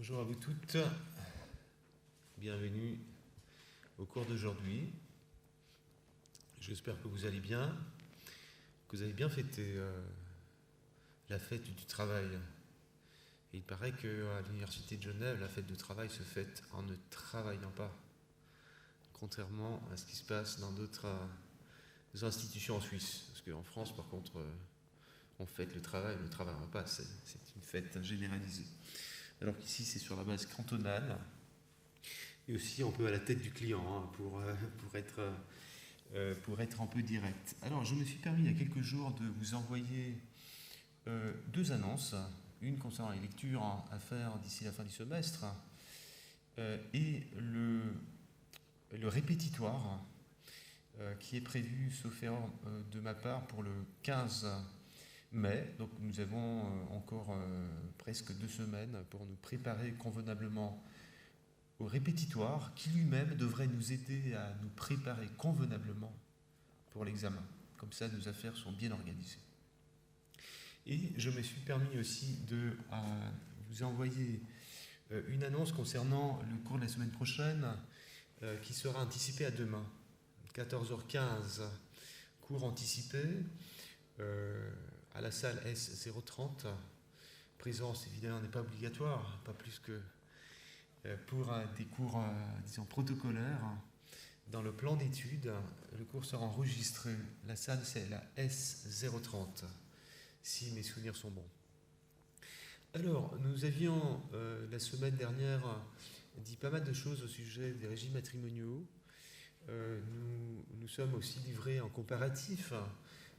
Bonjour à vous toutes, bienvenue au cours d'aujourd'hui. J'espère que vous allez bien, que vous avez bien fêté la fête du travail. Et il paraît qu'à l'Université de Genève, la fête du travail se fête en ne travaillant pas, contrairement à ce qui se passe dans d'autres institutions en Suisse. Parce qu'en France, par contre, on fête le travail, on ne travaillera pas, c'est une fête généralisée. Alors qu'ici, c'est sur la base cantonale. Et aussi, on peut à la tête du client pour être un peu direct. Alors, je me suis permis il y a quelques jours de vous envoyer deux annonces. Une concernant les lectures à faire d'ici la fin du semestre et le répétitoire qui est prévu, sauf erreur de ma part, pour le 15 mai. Donc nous avons encore presque 2 semaines pour nous préparer convenablement au répétitoire qui lui-même devrait nous aider à nous préparer convenablement pour l'examen. Comme ça, nos affaires sont bien organisées. Et je me suis permis aussi de vous envoyer une annonce concernant le cours de la semaine prochaine qui sera anticipé à demain, 14h15, cours anticipé à la salle S030. Présence évidemment n'est pas obligatoire, pas plus que pour des cours, disons, protocolaires. Dans le plan d'études, le cours sera enregistré. La salle, c'est la S030, si mes souvenirs sont bons. Alors, nous avions la semaine dernière dit pas mal de choses au sujet des régimes matrimoniaux. Nous sommes aussi livrés en comparatif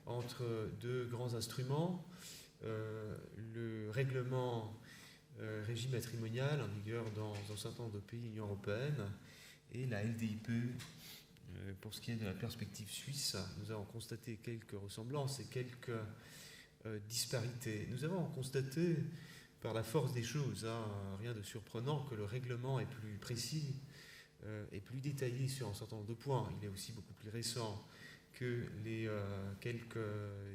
entre deux grands instruments, le règlement régime matrimonial en vigueur dans un certain nombre de pays de l'Union européenne et la LDIP. Pour ce qui est de la perspective suisse, nous avons constaté quelques ressemblances et quelques disparités. Nous avons constaté, par la force des choses, rien de surprenant, que le règlement est plus précis et plus détaillé sur un certain nombre de points. Il est aussi beaucoup plus récent que les quelques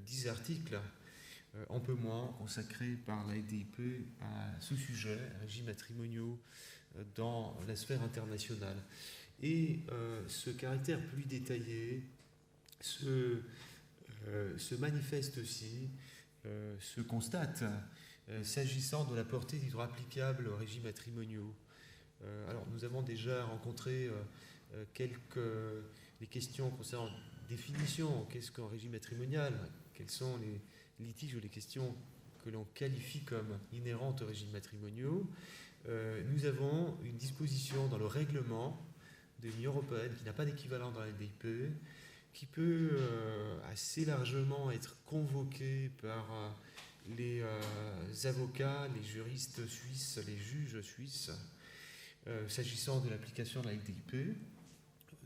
10 articles, un peu moins consacrés par la LDIP à ce sujet, régimes matrimoniaux dans la sphère internationale. Et ce caractère plus détaillé se manifeste aussi, se constate, s'agissant de la portée du droit applicable aux régimes matrimoniaux. Alors, nous avons déjà rencontré les questions concernant définition, qu'est-ce qu'un régime matrimonial, quels sont les litiges ou les questions que l'on qualifie comme inhérentes aux régimes matrimoniaux. Nous avons une disposition dans le règlement de l'Union européenne qui n'a pas d'équivalent dans la LDIP, qui peut assez largement être convoquée par les avocats, les juristes suisses, les juges suisses, s'agissant de l'application de la LDIP.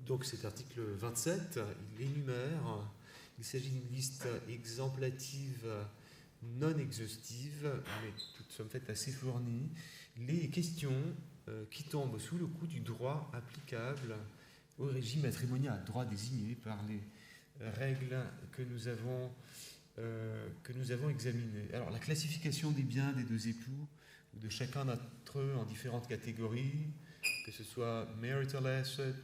Donc cet article 27, il énumère, il s'agit d'une liste exemplative non exhaustive, mais toute somme faite assez fournie, les questions qui tombent sous le coup du droit applicable au régime matrimonial, droit désigné par les règles que nous avons examinées. Alors la classification des biens des deux époux, ou de chacun d'entre eux en différentes catégories, que ce soit marital asset,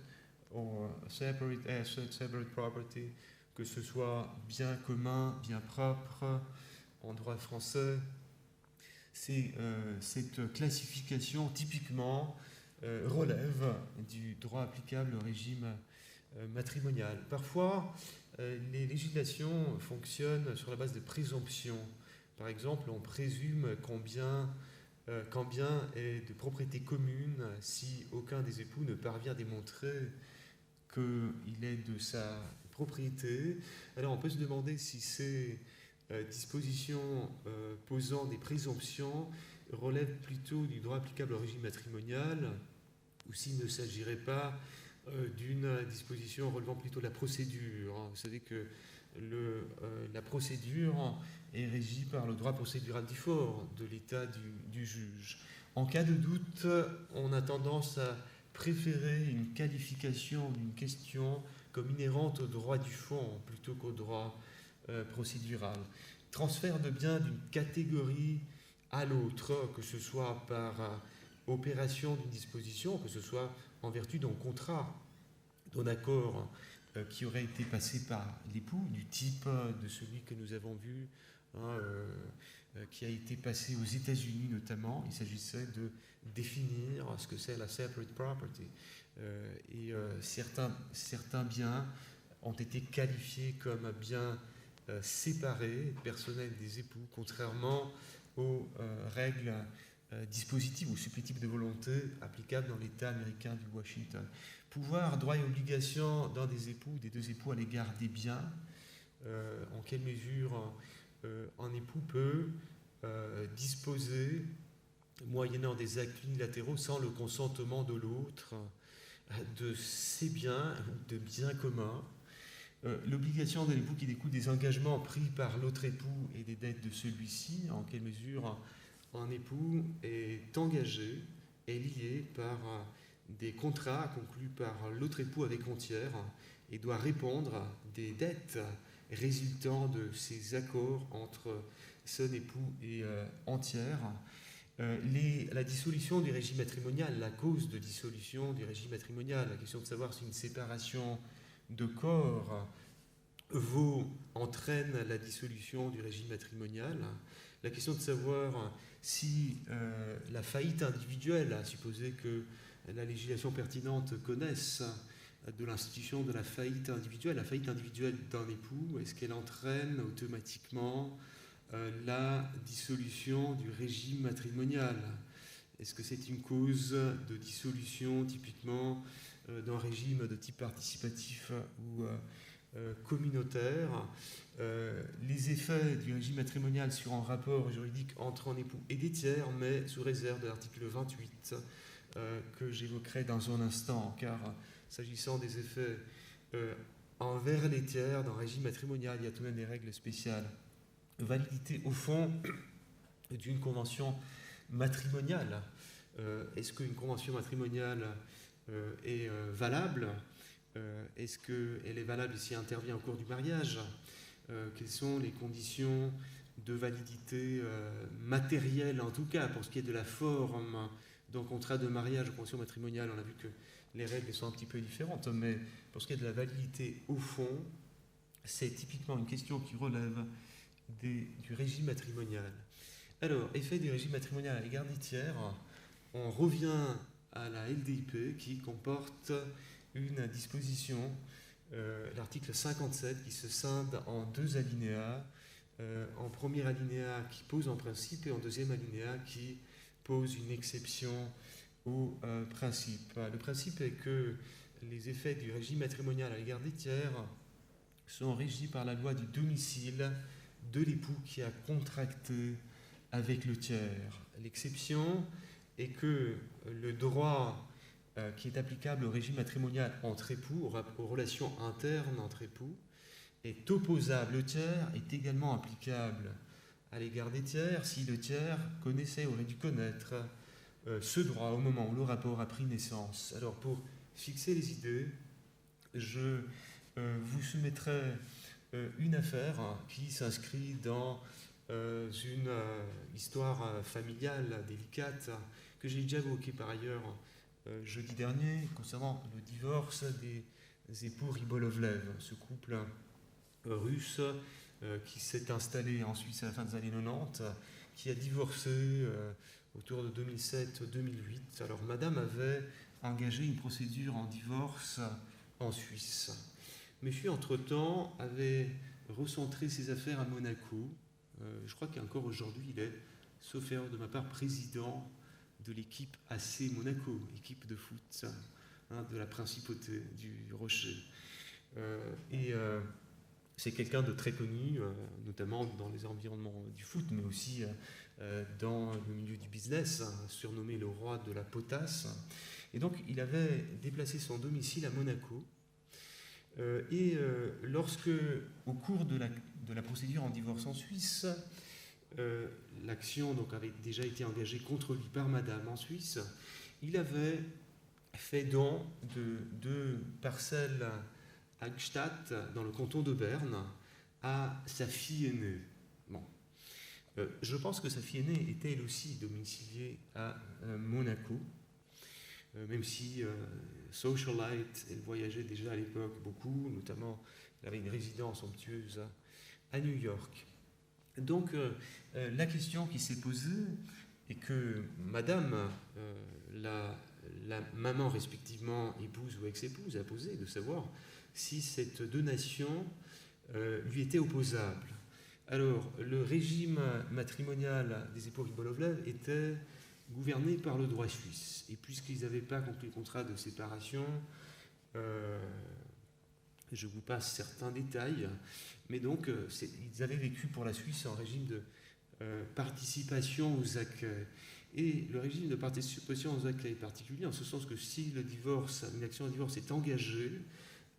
ou separate asset, separate property, que ce soit bien commun, bien propre, en droit français, cette classification typiquement relève du droit applicable au régime matrimonial. Parfois, les législations fonctionnent sur la base de présomptions. Par exemple, on présume qu'un bien est de propriété commune si aucun des époux ne parvient à démontrer qu'il est de sa propriété. Alors on peut se demander si ces dispositions posant des présomptions relèvent plutôt du droit applicable au régime matrimonial ou s'il ne s'agirait pas d'une disposition relevant plutôt de la procédure. Vous savez que la procédure est régie par le droit procédural du fort de l'état du juge. En cas de doute, on a tendance à préférer une qualification d'une question comme inhérente au droit du fond plutôt qu'au droit procédural. Transfert de biens d'une catégorie à l'autre, que ce soit par opération d'une disposition, que ce soit en vertu d'un contrat, d'un accord qui aurait été passé par l'époux, du type de celui que nous avons vu, qui a été passé aux États-Unis notamment. Il s'agissait de définir ce que c'est la separate property. Certains biens ont été qualifiés comme biens séparés, personnels des époux, contrairement aux règles dispositives ou supplétives de volonté applicables dans l'État américain du Washington. Pouvoir, droit et obligation d'un des deux époux à l'égard des biens, en quelle mesure un époux peut disposer, moyennant des actes unilatéraux, sans le consentement de l'autre, de ses biens, de biens communs. L'obligation de l'époux qui découle des engagements pris par l'autre époux et des dettes de celui-ci, en quelle mesure un époux est engagé, est lié par des contrats conclus par l'autre époux avec un tiers et doit répondre des dettes résultant de ces accords entre son époux et un tiers. La dissolution du régime matrimonial, la cause de dissolution du régime matrimonial, la question de savoir si une séparation de corps entraîne la dissolution du régime matrimonial, la question de savoir si la faillite individuelle, à supposer que la législation pertinente connaisse de l'institution de la faillite individuelle d'un époux, est-ce qu'elle entraîne automatiquement la dissolution du régime matrimonial? Est-ce que c'est une cause de dissolution typiquement d'un régime de type participatif ou communautaire? Les effets du régime matrimonial sur un rapport juridique entre un époux et des tiers, mais sous réserve de l'article 28 que j'évoquerai dans un instant, car s'agissant des effets envers les tiers dans le régime matrimonial, il y a tout de même des règles spéciales. Validité au fond d'une convention matrimoniale. Est-ce qu'une convention matrimoniale est valable? Est-ce qu'elle est valable si elle intervient au cours du mariage? Quelles sont les conditions de validité matérielle, en tout cas, pour ce qui est de la forme d'un contrat de mariage ou convention matrimoniale? On a vu que les règles sont un petit peu différentes, mais pour ce qui est de la validité au fond, c'est typiquement une question qui relève du régime matrimonial. Alors, effet du régime matrimonial à l'égard des tiers, on revient à la LDIP qui comporte une disposition, l'article 57, qui se scinde en deux alinéas. En premier alinéa qui pose un principe et en deuxième alinéa qui pose une exception au principe. Le principe est que les effets du régime matrimonial à l'égard des tiers sont régis par la loi du domicile de l'époux qui a contracté avec le tiers. L'exception est que le droit qui est applicable au régime matrimonial entre époux, aux relations internes entre époux, est opposable au tiers, est également applicable à l'égard des tiers si le tiers connaissait ou aurait dû connaître ce droit au moment où le rapport a pris naissance. Alors, pour fixer les idées, je vous soumettrai une affaire qui s'inscrit dans une histoire familiale délicate que j'ai déjà évoquée par ailleurs jeudi dernier concernant le divorce des époux Rybolovlev, ce couple russe qui s'est installé en Suisse à la fin des années 90, qui a divorcé autour de 2007-2008. Alors madame avait engagé une procédure en divorce en Suisse. Monsieur, entre-temps, avait recentré ses affaires à Monaco. Je crois qu'encore aujourd'hui, il est, sauf erreur de ma part, président de l'équipe AC Monaco, équipe de foot de la principauté du Rocher. C'est quelqu'un de très connu, notamment dans les environnements du foot, mais aussi dans le milieu du business, surnommé le roi de la potasse. Et donc, il avait déplacé son domicile à Monaco. Lorsque, au cours de la procédure en divorce en Suisse, l'action donc avait déjà été engagée contre lui par madame en Suisse, il avait fait don de 2 parcelles à Gstaad, dans le canton de Berne, à sa fille aînée. Bon. Je pense que sa fille aînée était elle aussi domiciliée à Monaco, même si socialite, elle voyageait déjà à l'époque beaucoup, notamment elle avait une résidence somptueuse à New York. Donc la question qui s'est posée et que Madame, la maman respectivement épouse ou ex-épouse a posée, de savoir si cette donation lui était opposable. Alors, le régime matrimonial des époux Rybolovlev était gouverné par le droit suisse. Et puisqu'ils n'avaient pas conclu le contrat de séparation, je vous passe certains détails, mais donc ils avaient vécu pour la Suisse en régime de participation aux accueils. Et le régime de participation aux accueils est particulier en ce sens que si une action de divorce est engagée,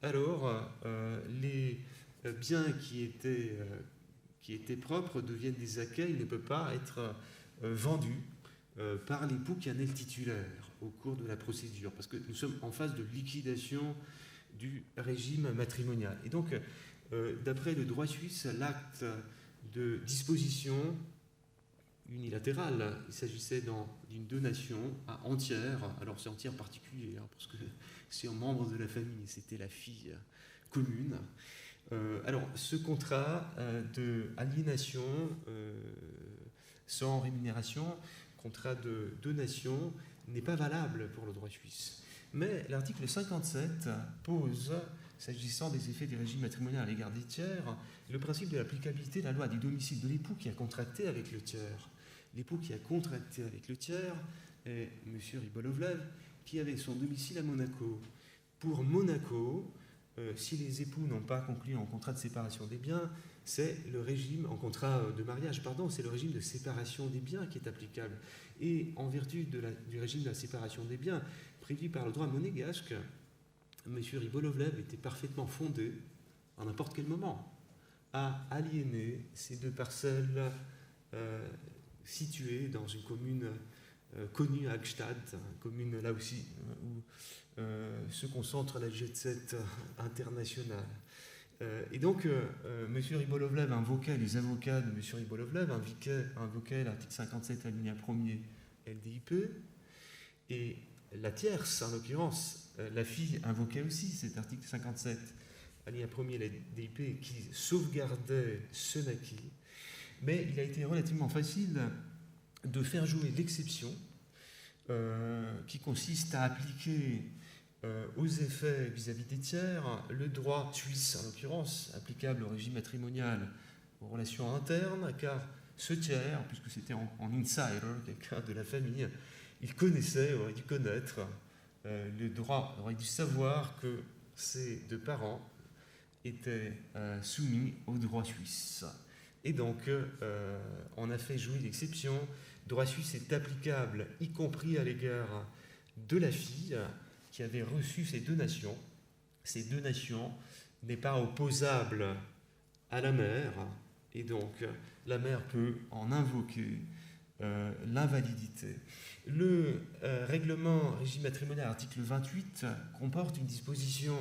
alors les biens qui étaient propres deviennent des accueils, ne peuvent pas être vendus par l'époux qui en est le titulaire au cours de la procédure, parce que nous sommes en phase de liquidation du régime matrimonial. Et donc, d'après le droit suisse, l'acte de disposition unilatérale, il s'agissait d'une donation à entière, alors c'est entière particulière, parce que c'est un membre de la famille, c'était la fille commune. Alors, ce contrat d'aliénation sans rémunération, contrat de donation, n'est pas valable pour le droit suisse. Mais l'article 57 pose, s'agissant des effets du régime matrimonial à l'égard des tiers, le principe de l'applicabilité de la loi du domicile de l'époux qui a contracté avec le tiers. L'époux qui a contracté avec le tiers est M. Rybolovlev, qui avait son domicile à Monaco. Pour Monaco, si les époux n'ont pas conclu un contrat de séparation des biens, c'est le régime, en contrat de mariage, pardon, c'est le régime de séparation des biens qui est applicable. Et en vertu du régime de la séparation des biens prévu par le droit monégasque, M. Rybolovlev était parfaitement fondé, à n'importe quel moment, à aliéner ces deux parcelles situées dans une commune connue à Hagstatt, commune là aussi où se concentre la jet-set internationale. Et donc, M. Rybolovlev invoquait, les avocats de M. Rybolovlev invoquaient l'article 57 alinéa 1er LDIP, et la tierce, en l'occurrence, la fille invoquait aussi cet article 57 alinéa 1er LDIP qui sauvegardait ce naquit, mais il a été relativement facile de faire jouer l'exception qui consiste à appliquer aux effets vis-à-vis des tiers le droit suisse, en l'occurrence, applicable au régime matrimonial aux relations internes, car ce tiers, puisque c'était en insider, quelqu'un de la famille, il connaissait, aurait dû connaître le droit, aurait dû savoir que ses deux parents étaient soumis au droit suisse. Et donc, on a fait jouer l'exception. Le droit suisse est applicable, y compris à l'égard de la fille qui avait reçu ces donations. Ces donations n'est pas opposable à la mère, et donc la mère peut en invoquer l'invalidité. Le règlement régime matrimonial, article 28, comporte une disposition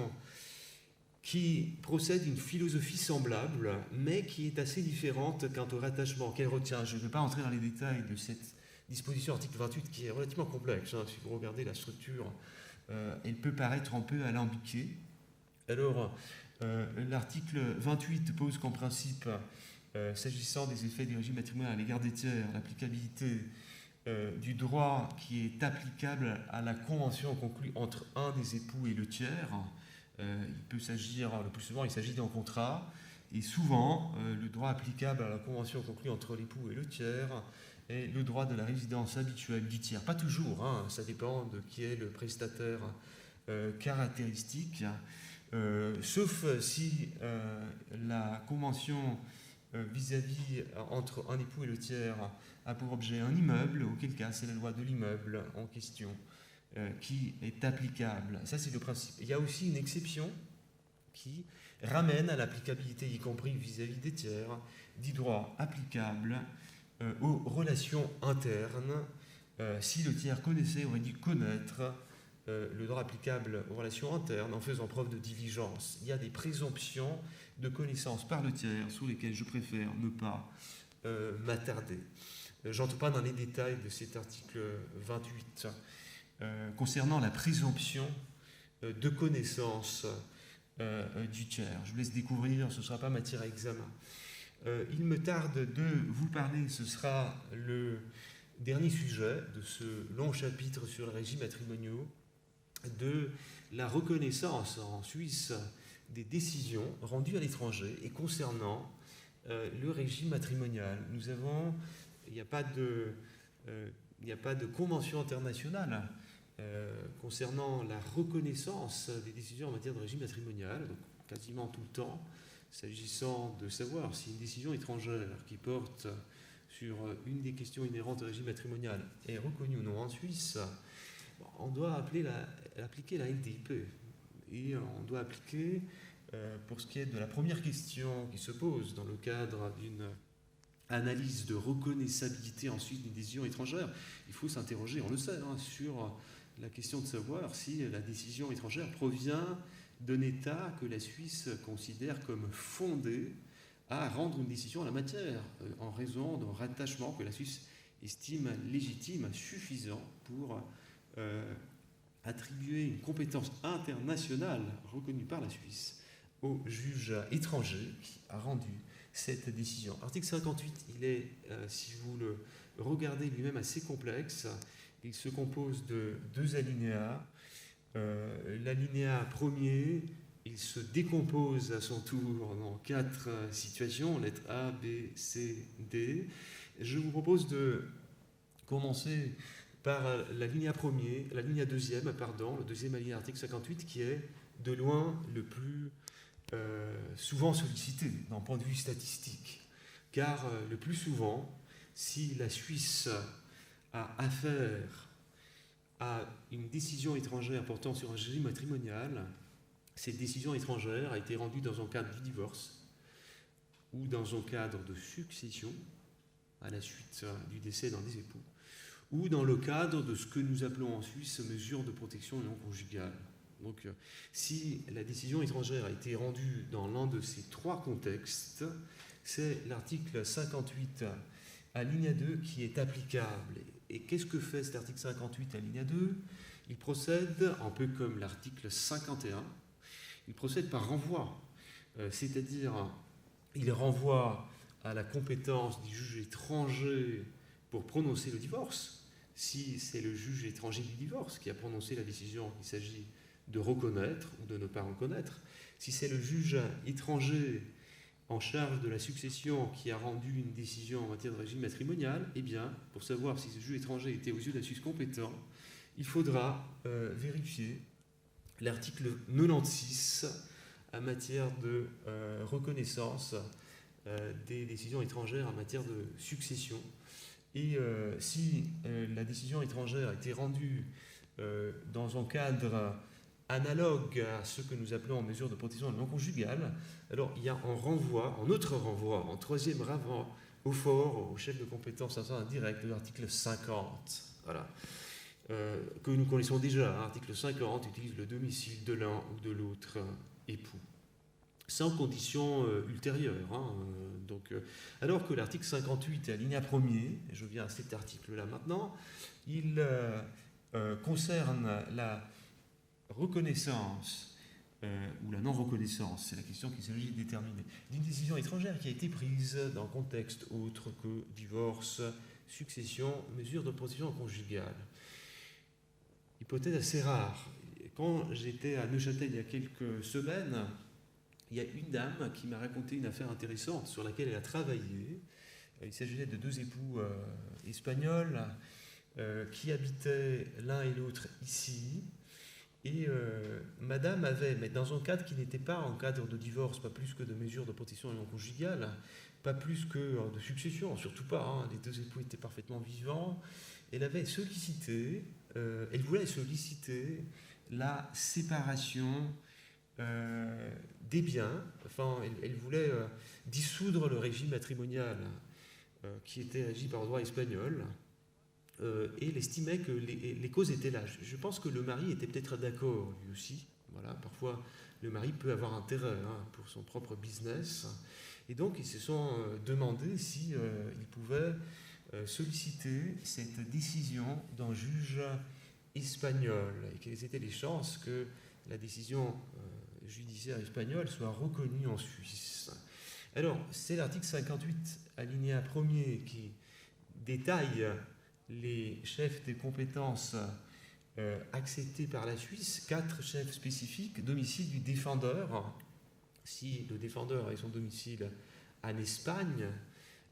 qui procède d'une philosophie semblable, mais qui est assez différente quant au rattachement qu'elle retient. Je ne vais pas entrer dans les détails de cette disposition article 28 qui est relativement complexe. Si vous regardez la structure, elle peut paraître un peu alambiquée. Alors, l'article 28 pose qu'en principe, s'agissant des effets du régime matrimonial à l'égard des tiers, l'applicabilité du droit qui est applicable à la convention conclue entre un des époux et le tiers. Il peut s'agir, le plus souvent, il s'agit d'un contrat, et souvent, le droit applicable à la convention conclue entre l'époux et le tiers est le droit de la résidence habituelle du tiers. Pas toujours, ça dépend de qui est le prestataire caractéristique, sauf si la convention vis-à-vis entre un époux et le tiers a pour objet un immeuble, auquel cas c'est la loi de l'immeuble en question qui est applicable. Ça, c'est le principe. Il y a aussi une exception qui ramène à l'applicabilité, y compris vis-à-vis des tiers, du droit applicable aux relations internes. Si le tiers connaissait, aurait dû connaître le droit applicable aux relations internes en faisant preuve de diligence. Il y a des présomptions de connaissance par le tiers sur lesquelles je préfère ne pas m'attarder. Je n'entre pas dans les détails de cet article 28 concernant la présomption de connaissance du tiers. Je vous laisse découvrir, ce ne sera pas matière à examen. Il me tarde de vous parler, ce sera le dernier sujet de ce long chapitre sur le régime matrimoniaux, de la reconnaissance en Suisse des décisions rendues à l'étranger et concernant le régime matrimonial. Il n'y a pas de convention internationale concernant la reconnaissance des décisions en matière de régime matrimonial, donc quasiment tout le temps, s'agissant de savoir si une décision étrangère qui porte sur une des questions inhérentes au régime matrimonial est reconnue ou non en Suisse, on doit appliquer la LTIP. Et on doit appliquer, pour ce qui est de la première question qui se pose dans le cadre d'une analyse de reconnaissabilité ensuite d'une décision étrangère, il faut s'interroger, on le sait, sur la question de savoir si la décision étrangère provient d'un État que la Suisse considère comme fondé à rendre une décision en la matière, en raison d'un rattachement que la Suisse estime légitime, suffisant pour attribuer une compétence internationale reconnue par la Suisse au juge étranger qui a rendu cette décision. Article 58, il est, si vous le regardez lui-même, assez complexe. Il se compose de 2 alinéas. L'alinéa premier, il se décompose à son tour dans 4 situations, lettres A, B, C, D. Je vous propose de commencer par l'alinéa deuxième, le deuxième alinéa article 58, qui est de loin le plus souvent sollicité d'un point de vue statistique. Car le plus souvent, si la Suisse a affaire à une décision étrangère portant sur un régime matrimonial, cette décision étrangère a été rendue dans un cadre du divorce ou dans un cadre de succession à la suite du décès d'un des époux, ou dans le cadre de ce que nous appelons en Suisse mesures de protection non conjugale. Donc, si la décision étrangère a été rendue dans l'un de ces 3 contextes, c'est l'article 58 alinéa 2 qui est applicable. Et qu'est-ce que fait cet article 58 alinéa 2 ? Il procède, un peu comme l'article 51, il procède par renvoi, c'est-à-dire il renvoie à la compétence du juge étranger pour prononcer le divorce. Si c'est le juge étranger du divorce qui a prononcé la décision qu'il s'agit de reconnaître ou de ne pas reconnaître, si c'est le juge étranger en charge de la succession qui a rendu une décision en matière de régime matrimonial, eh bien, pour savoir si ce juge étranger était aux yeux de la Suisse compétent, il faudra vérifier l'article 96 en matière de reconnaissance des décisions étrangères en matière de succession. Et si la décision étrangère a été rendue dans un cadre analogue à ce que nous appelons en mesure de protection non conjugale, alors il y a un autre renvoi, un troisième renvoi au fort, au chef de compétence indirecte de l'article 50, voilà, que nous connaissons déjà. L'article 50 utilise le domicile de l'un ou de l'autre époux, sans condition ultérieure. Alors que l'article 58 est alinéa premier, et je viens à cet article-là maintenant, il concerne la reconnaissance ou la non-reconnaissance, c'est la question qu'il s'agit de déterminer, d'une décision étrangère qui a été prise dans un contexte autre que divorce, succession, mesure de protection conjugale. Hypothèse assez rare. Quand j'étais à Neuchâtel il y a quelques semaines, il y a une dame qui m'a raconté une affaire intéressante sur laquelle elle a travaillé. Il s'agissait de 2 époux espagnols qui habitaient l'un et l'autre ici. Et madame avait, mais dans un cadre qui n'était pas un cadre de divorce, pas plus que de mesures de protection non conjugale, pas plus que de succession, surtout pas, les 2 époux étaient parfaitement vivants. Elle avait sollicité, elle voulait solliciter la séparation des biens, elle voulait dissoudre le régime matrimonial qui était régi par le droit espagnol, et elle estimait que les causes étaient là. Je pense que le mari était peut-être d'accord lui aussi, Voilà, parfois, le mari peut avoir intérêt pour son propre business. Et donc, ils se sont demandé si ils pouvaient solliciter cette décision d'un juge espagnol et quelles étaient les chances que la décision judiciaire espagnole soit reconnue en Suisse. Alors, c'est l'article 58, alinéa 1er, qui détaille les chefs des compétences acceptés par la Suisse, 4 chefs spécifiques, domicile du défendeur, si le défendeur a son domicile en Espagne,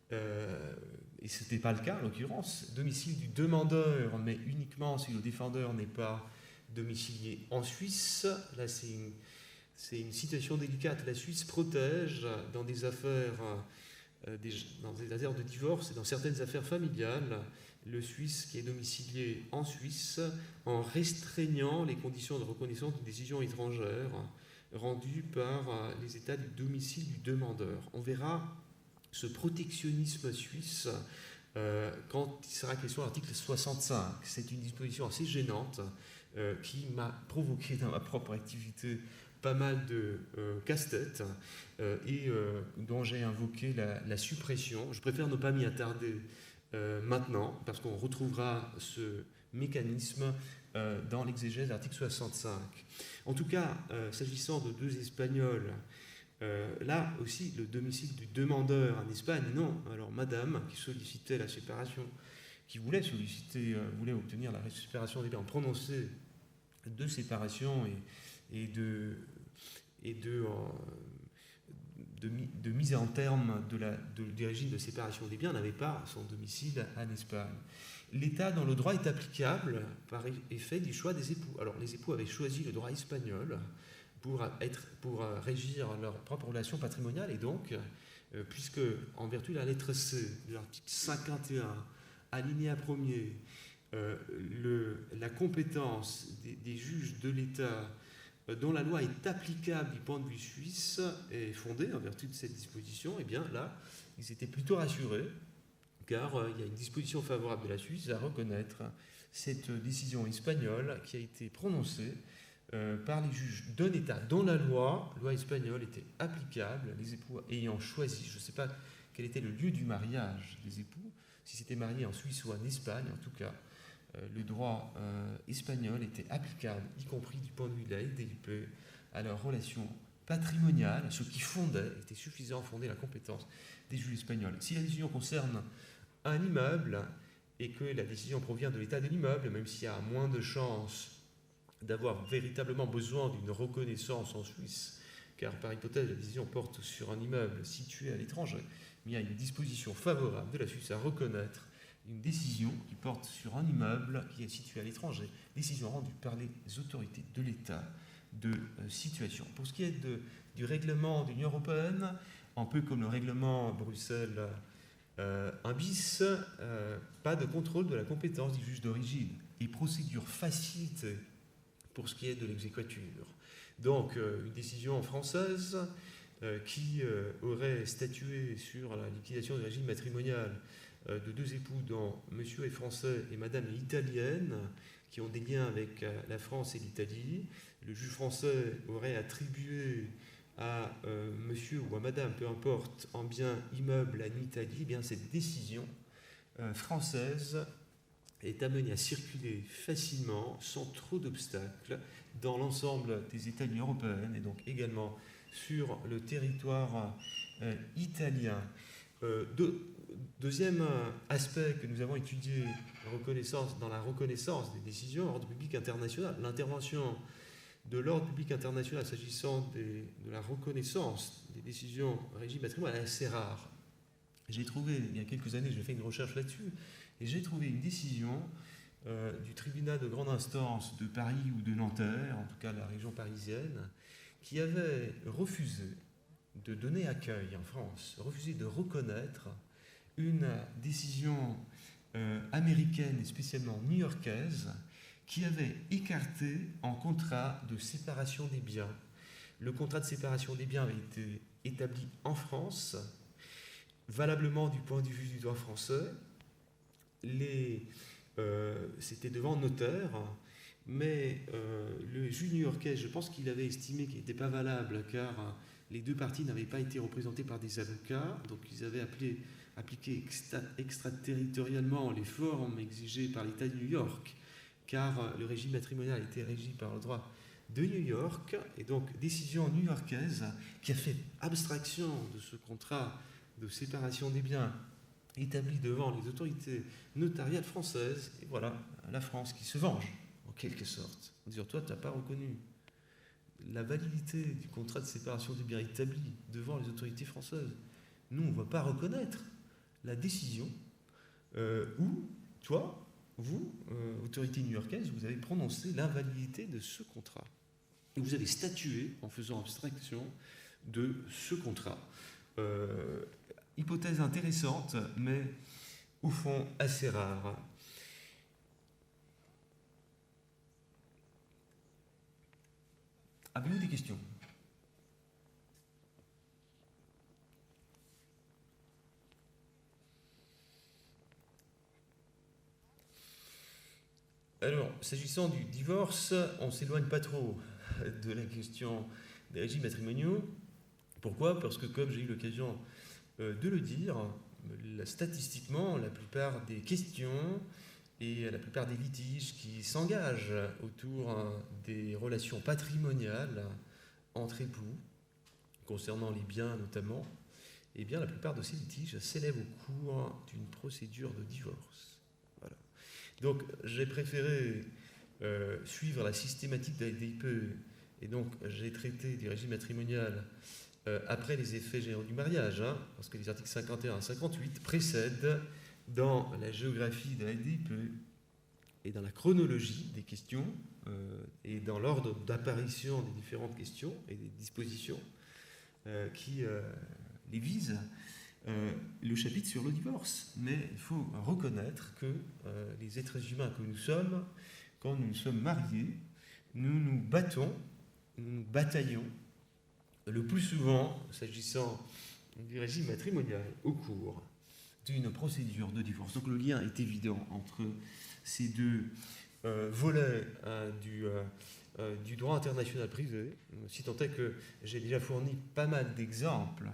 et ce n'était pas le cas en l'occurrence, domicile du demandeur, mais uniquement si le défendeur n'est pas domicilié en Suisse. Là, c'est une situation délicate. La Suisse protège dans des affaires, dans des affaires de divorce et dans certaines affaires familiales, le Suisse qui est domicilié en Suisse en restreignant les conditions de reconnaissance d'une décision étrangère rendue par les États du domicile du demandeur. On verra ce protectionnisme suisse quand il sera question de l'article 65. C'est une disposition assez gênante qui m'a provoqué dans ma propre activité pas mal de casse-tête et dont j'ai invoqué la suppression. Je préfère ne pas m'y attarder maintenant, parce qu'on retrouvera ce mécanisme dans l'exégèse de l'article 65. En tout cas, s'agissant de 2 Espagnols, là aussi, le domicile du demandeur en Espagne, non. Alors, madame, qui sollicitait la séparation, qui voulait obtenir la séparation des biens, prononcer de séparation et de mise en terme du régime de séparation des biens, n'avait pas son domicile en Espagne. L'État dont le droit est applicable par effet du choix des époux. Alors, les époux avaient choisi le droit espagnol pour régir leur propre relation patrimoniale, et donc, puisque, en vertu de la lettre C de l'article 51, alinéa 1er, la compétence des juges de l'État dont la loi est applicable du point de vue suisse est fondée en vertu de cette disposition, et bien là, ils étaient plutôt rassurés, car il y a une disposition favorable de la Suisse à reconnaître cette décision espagnole qui a été prononcée par les juges d'un État dont la loi espagnole était applicable, les époux ayant choisi, je ne sais pas quel était le lieu du mariage des époux, si c'était marié en Suisse ou en Espagne, en tout cas, le droit espagnol était applicable, y compris du point de vue de la LDIP, à leur relation patrimoniale, ce qui était suffisant à fonder la compétence des juges espagnols. Si la décision concerne un immeuble et que la décision provient de l'état de l'immeuble, même s'il y a moins de chances d'avoir véritablement besoin d'une reconnaissance en Suisse, car par hypothèse la décision porte sur un immeuble situé à l'étranger, mais il y a une disposition favorable de la Suisse à reconnaître une décision qui porte sur un immeuble qui est situé à l'étranger, décision rendue par les autorités de l'État de situation. Pour ce qui est du règlement de l'Union européenne, un peu comme le règlement Bruxelles 1 bis, pas de contrôle de la compétence du juge d'origine et procédure facilitée pour ce qui est de l'exéquatur. Donc, une décision française qui aurait statué sur la liquidation du régime matrimonial de 2 époux dont monsieur est français et madame est italienne, qui ont des liens avec la France et l'Italie. Le juge français aurait attribué à monsieur ou à madame, peu importe, un bien immeuble en Italie. Eh bien, cette décision française est amenée à circuler facilement, sans trop d'obstacles, dans l'ensemble des États de l'Union européenne et donc également sur le territoire italien. Deuxième aspect que nous avons étudié dans la reconnaissance des décisions, ordre public international, l'intervention de l'ordre public international s'agissant de la reconnaissance des décisions régime matrimonial est assez rare. J'ai trouvé, il y a quelques années, j'ai fait une recherche là-dessus, et j'ai trouvé une décision du tribunal de grande instance de Paris ou de Nanterre, en tout cas la région parisienne, qui avait refusé de donner accueil en France, refusé de reconnaître une décision américaine et spécialement new-yorkaise qui avait écarté un contrat de séparation des biens. Le contrat de séparation des biens avait été établi en France, valablement du point de vue du droit français. C'était devant notaire, mais le juge new-yorkais, je pense qu'il avait estimé qu'il n'était pas valable car les deux parties n'avaient pas été représentées par des avocats, donc ils avaient appliqué extraterritorialement les formes exigées par l'État de New York, car le régime matrimonial était régi par le droit de New York, et donc décision new-yorkaise qui a fait abstraction de ce contrat de séparation des biens établi devant les autorités notariales françaises, et voilà, la France qui se venge, en quelque sorte, en disant, toi, tu n'as pas reconnu la validité du contrat de séparation des biens établi devant les autorités françaises. Nous, on ne va pas reconnaître la décision où, toi, vous, autorité new-yorkaise, vous avez prononcé l'invalidité de ce contrat. Et vous avez statué en faisant abstraction de ce contrat. Hypothèse intéressante, mais au fond assez rare. Avez-vous des questions ? Alors, s'agissant du divorce, on ne s'éloigne pas trop de la question des régimes matrimoniaux. Pourquoi ? Parce que, comme j'ai eu l'occasion de le dire, statistiquement, la plupart des questions et la plupart des litiges qui s'engagent autour des relations patrimoniales entre époux, concernant les biens notamment, eh bien, la plupart de ces litiges s'élèvent au cours d'une procédure de divorce. Voilà. Donc, j'ai préféré suivre la systématique de la LDIPE, et donc j'ai traité du régime matrimonial après les effets généraux du mariage, parce que les articles 51 et 58 précèdent dans la géographie de la LDIPE et dans la chronologie des questions et dans l'ordre d'apparition des différentes questions et des dispositions qui les visent, le chapitre sur le divorce. Mais il faut reconnaître que les êtres humains que nous sommes, quand nous sommes mariés, nous nous battons, nous nous bataillons, le plus souvent, s'agissant du régime matrimonial, au cours d'une procédure de divorce. Donc le lien est évident entre ces deux volets du droit international privé, si tant est que j'ai déjà fourni pas mal d'exemples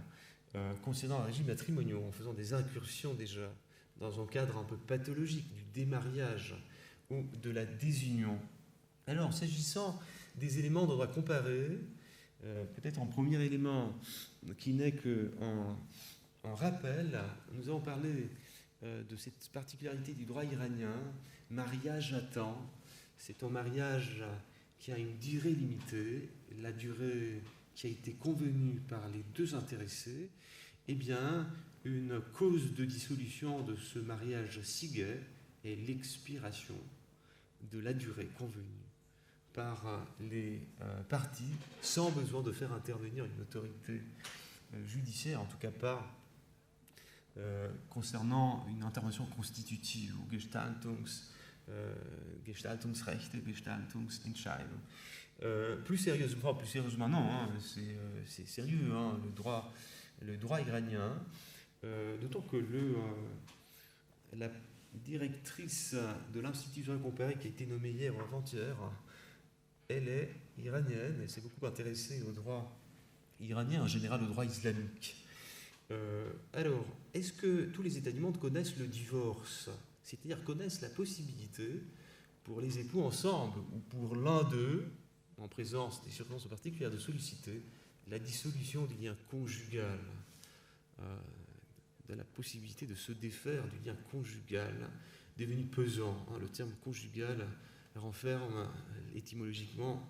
concernant le régime matrimonial, en faisant des incursions déjà dans un cadre un peu pathologique du démariage ou de la désunion. Alors, s'agissant des éléments d'ordre comparé, peut-être en premier élément qui n'est qu'en rappel, nous avons parlé de cette particularité du droit iranien, mariage à temps. C'est un mariage qui a une durée limitée, la durée qui a été convenue par les deux intéressés. Eh bien, une cause de dissolution de ce mariage ciguet est l'expiration de la durée convenue par les parties, sans besoin de faire intervenir une autorité judiciaire, en tout cas pas concernant une intervention constitutive ou Gestaltungsrechte, Gestaltungsentscheidung. Plus sérieusement non, c'est sérieux, le droit iranien, d'autant que la directrice de l'Institut comparé qui a été nommée hier ou avant-hier, elle est iranienne et s'est beaucoup intéressée au droit iranien, en général au droit islamique. Alors, est-ce que tous les États du monde connaissent le divorce ? C'est-à-dire connaissent la possibilité pour les époux ensemble ou pour l'un d'eux, en présence des circonstances particulières, de solliciter la dissolution du lien conjugal, de la possibilité de se défaire du lien conjugal devenu pesant. Le terme conjugal renferme étymologiquement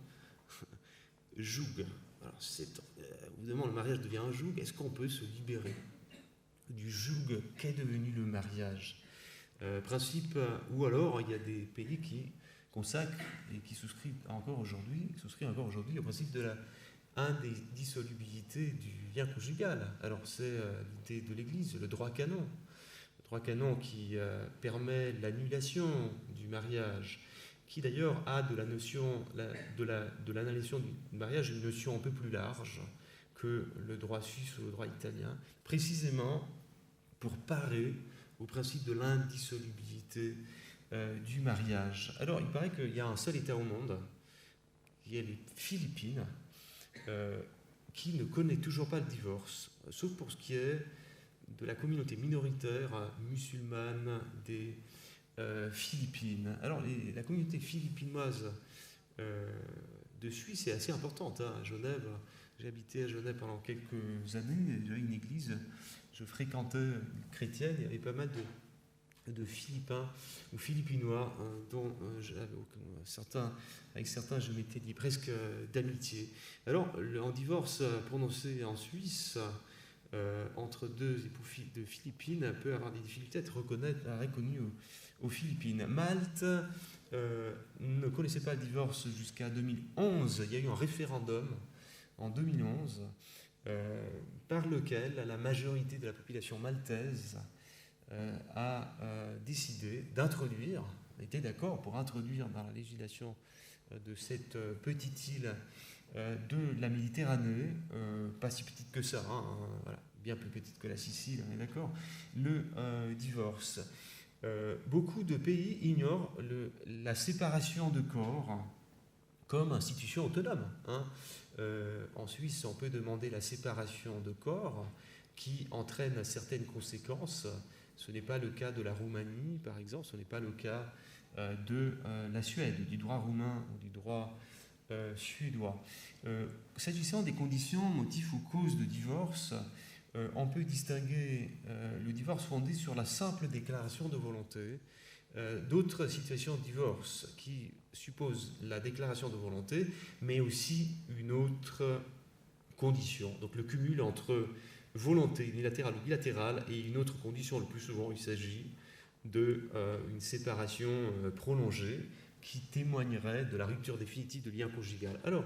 joug. Alors, évidemment, le mariage devient un joug. Est-ce qu'on peut se libérer du joug qu'est devenu le mariage ? Principe où alors il y a des pays qui consacrent et qui souscrivent encore aujourd'hui au principe de la indissolubilité du lien conjugal. Alors c'est l'idée de l'Église, le droit canon qui permet l'annulation du mariage, qui d'ailleurs a de la notion de l'annulation du mariage une notion un peu plus large que le droit suisse ou le droit italien, précisément pour parer au principe de l'indissolubilité du mariage. Alors, il paraît qu'il y a un seul État au monde, qui est les Philippines, qui ne connaît toujours pas le divorce, sauf pour ce qui est de la communauté minoritaire musulmane des Philippines. Alors, la communauté philippinoise de Suisse est assez importante, hein, à Genève. J'ai habité à Genève pendant quelques années, j'avais une église, je fréquentais une chrétienne, il y avait pas mal de Philippins ou Philippinois, hein, dont avec certains je m'étais lié presque d'amitié. Alors, en divorce prononcé en Suisse, entre deux époux de Philippines, peut avoir des difficultés à être reconnu aux Philippines. Malte ne connaissait pas le divorce jusqu'à 2011. Il y a eu un référendum en 2011 par lequel la majorité de la population maltaise a décidé d'introduire, était d'accord pour introduire dans la législation de cette petite île de la Méditerranée, pas si petite que ça, hein, voilà, bien plus petite que la Sicile, on est d'accord, le divorce. Beaucoup de pays ignorent la séparation de corps comme institution autonome, hein. En Suisse, on peut demander la séparation de corps qui entraîne certaines conséquences. Ce n'est pas le cas de la Roumanie, par exemple, ce n'est pas le cas de la Suède, du droit roumain ou du droit suédois. S'agissant des conditions, motifs ou causes de divorce, on peut distinguer le divorce fondé sur la simple déclaration de volonté, d'autres situations de divorce qui supposent la déclaration de volonté, mais aussi une autre condition. Donc le cumul entre volonté unilatérale ou bilatérale et une autre condition, le plus souvent il s'agit d'une séparation prolongée qui témoignerait de la rupture définitive de lien conjugal. Alors,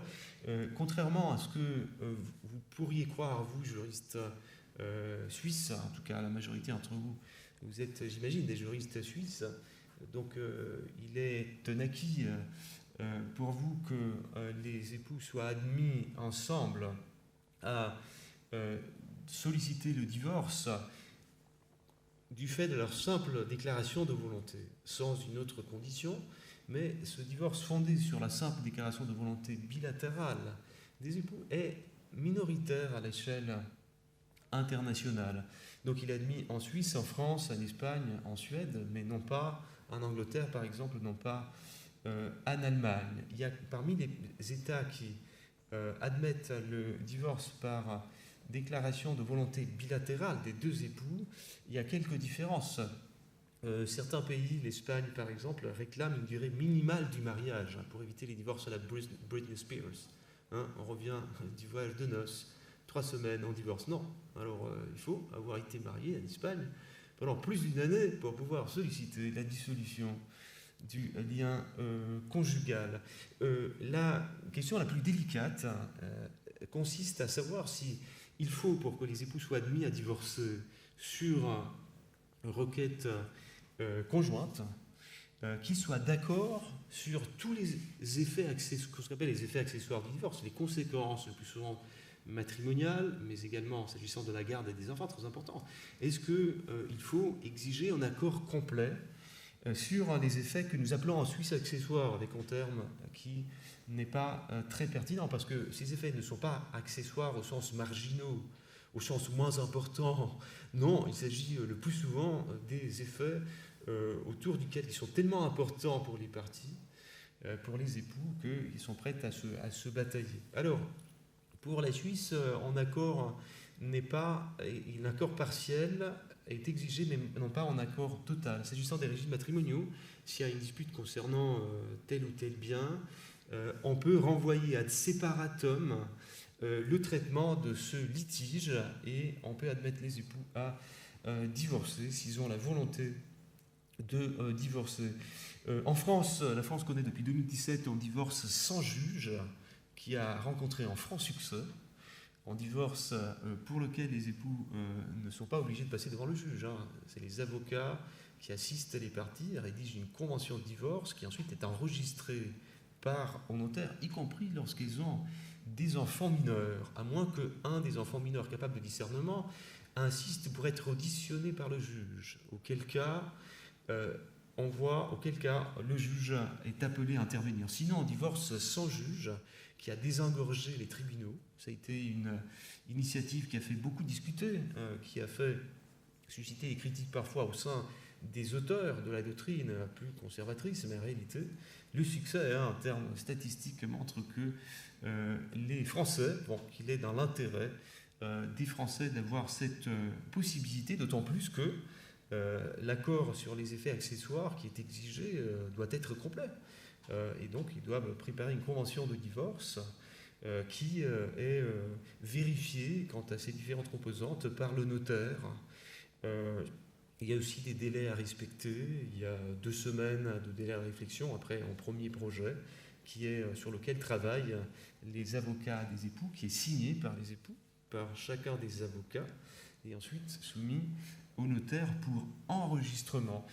contrairement à ce que vous pourriez croire, vous, juristes suisses, en tout cas la majorité d'entre vous, vous êtes, j'imagine, des juristes suisses, donc il est un acquis pour vous que les époux soient admis ensemble à solliciter le divorce du fait de leur simple déclaration de volonté, sans une autre condition, mais ce divorce fondé sur la simple déclaration de volonté bilatérale des époux est minoritaire à l'échelle internationale. Donc il est admis en Suisse, en France, en Espagne, en Suède, mais non pas en Angleterre, par exemple, non pas en Allemagne. Il y a parmi les États qui admettent le divorce par déclaration de volonté bilatérale des deux époux, il y a quelques différences. Certains pays, l'Espagne par exemple, réclament une durée minimale du mariage pour éviter les divorces à la Britney Spears. On revient du voyage de noces, 3 semaines, on divorce. Non. Alors il faut avoir été marié en Espagne pendant plus d'une année pour pouvoir solliciter la dissolution du lien conjugal. La question la plus délicate consiste à savoir si il faut, pour que les époux soient admis à divorcer sur requête conjointe, qu'ils soient d'accord sur tous les effets, ce qu'on appelle les effets accessoires du divorce, les conséquences, le plus souvent matrimoniales, mais également s'agissant de la garde et des enfants, très important. Est-ce qu'il faut exiger un accord complet sur les effets que nous appelons en Suisse accessoires, avec un terme qui n'est pas très pertinent, parce que ces effets ne sont pas accessoires au sens marginaux, au sens moins important. Non, il s'agit le plus souvent des effets autour duquel ils sont tellement importants pour les parties, pour les époux, qu'ils sont prêts à se batailler. Alors, pour la Suisse, un accord partiel est exigé, mais non pas en accord total. S'agissant des régimes matrimoniaux, s'il y a une dispute concernant tel ou tel bien, on peut renvoyer ad separatum le traitement de ce litige et on peut admettre les époux à divorcer s'ils ont la volonté de divorcer. En France, la France connaît depuis 2017 un divorce sans juge qui a rencontré un franc succès. Un divorce pour lequel les époux ne sont pas obligés de passer devant le juge. C'est les avocats qui assistent les parties, rédigent une convention de divorce qui ensuite est enregistrée par un notaire, y compris lorsqu'ils ont des enfants mineurs, à moins qu'un des enfants mineurs capable de discernement insiste pour être auditionné par le juge, auquel cas on voit auquel cas le juge est appelé à intervenir. Sinon, en divorce sans juge, qui a désengorgé les tribunaux, ça a été une initiative qui a fait beaucoup discuter, qui a fait susciter des critiques parfois au sein des auteurs de la doctrine plus conservatrice, mais en réalité, le succès en termes statistiques montre que les Français, bon, qu'il est dans l'intérêt des Français d'avoir cette possibilité, d'autant plus que l'accord sur les effets accessoires qui est exigé doit être complet. Et donc, ils doivent préparer une convention de divorce qui est vérifiée quant à ces différentes composantes par le notaire. Il y a aussi des délais à respecter. Il y a 2 semaines de délai de réflexion après un premier projet qui est, sur lequel travaillent les avocats des époux, qui est signé par les époux, par chacun des avocats, et ensuite soumis au notaire pour enregistrement.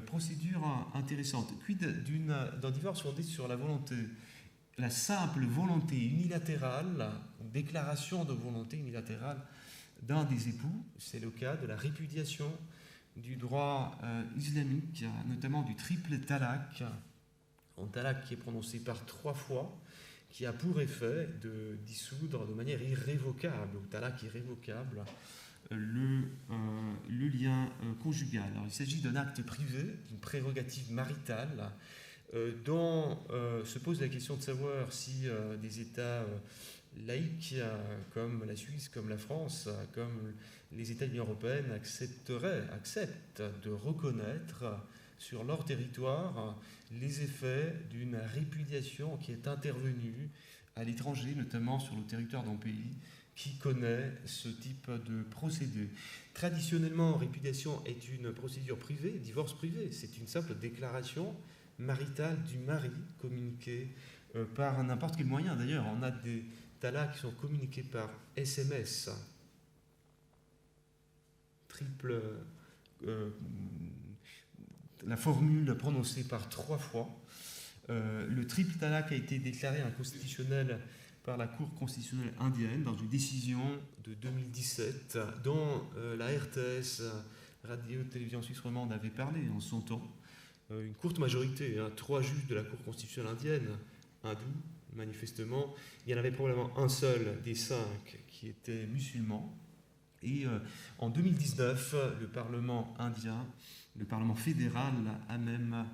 Procédure intéressante. Quid d'un divorce fondé sur la volonté, la simple volonté unilatérale, déclaration de volonté unilatérale d'un des époux. C'est le cas de la répudiation du droit islamique, notamment du triple talaq, un talaq qui est prononcé par 3 fois, qui a pour effet de dissoudre de manière irrévocable, ou talaq irrévocable, le lien conjugal. Alors, il s'agit d'un acte privé, d'une prérogative maritale, dont se pose la question de savoir si des États laïques comme la Suisse, comme la France, comme les États de l'Union européenne acceptent de reconnaître sur leur territoire les effets d'une répudiation qui est intervenue à l'étranger, notamment sur le territoire d'un pays qui connaît ce type de procédé. Traditionnellement, répudiation est une procédure privée, divorce privé. C'est une simple déclaration maritale du mari communiquée par n'importe quel moyen. D'ailleurs, on a des talaqs qui sont communiqués par SMS, triple, la formule prononcée par 3 fois. Le triple talaq a été déclaré inconstitutionnel par la Cour constitutionnelle indienne dans une décision de 2017 dont la RTS, Radio-Télévision Suisse Romande, avait parlé en son temps. Une courte majorité, 3 juges de la Cour constitutionnelle indienne, hindous, manifestement. Il y en avait probablement un seul des 5 qui était musulman. Et en 2019, le Parlement indien, le Parlement fédéral, a même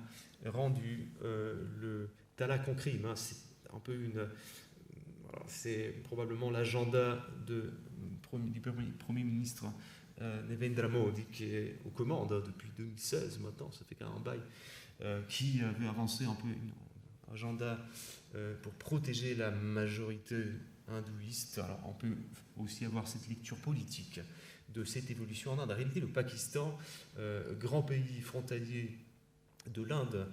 rendu le talaq en crime. C'est un peu c'est probablement l'agenda du Premier ministre Narendra Modi, qui est aux commandes depuis 2016 maintenant, ça fait quand même un bail, qui veut avancer un peu un agenda pour protéger la majorité hindouiste. Alors on peut aussi avoir cette lecture politique de cette évolution en Inde. En réalité, le Pakistan, grand pays frontalier de l'Inde,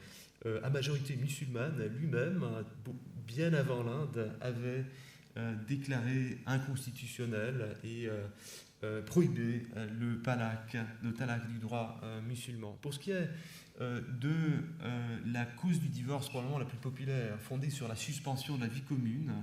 à majorité musulmane, lui-même, bien avant l'Inde, avait déclaré inconstitutionnel et prohibé le talaq du droit musulman. Pour ce qui est de la cause du divorce, probablement la plus populaire, fondée sur la suspension de la vie commune,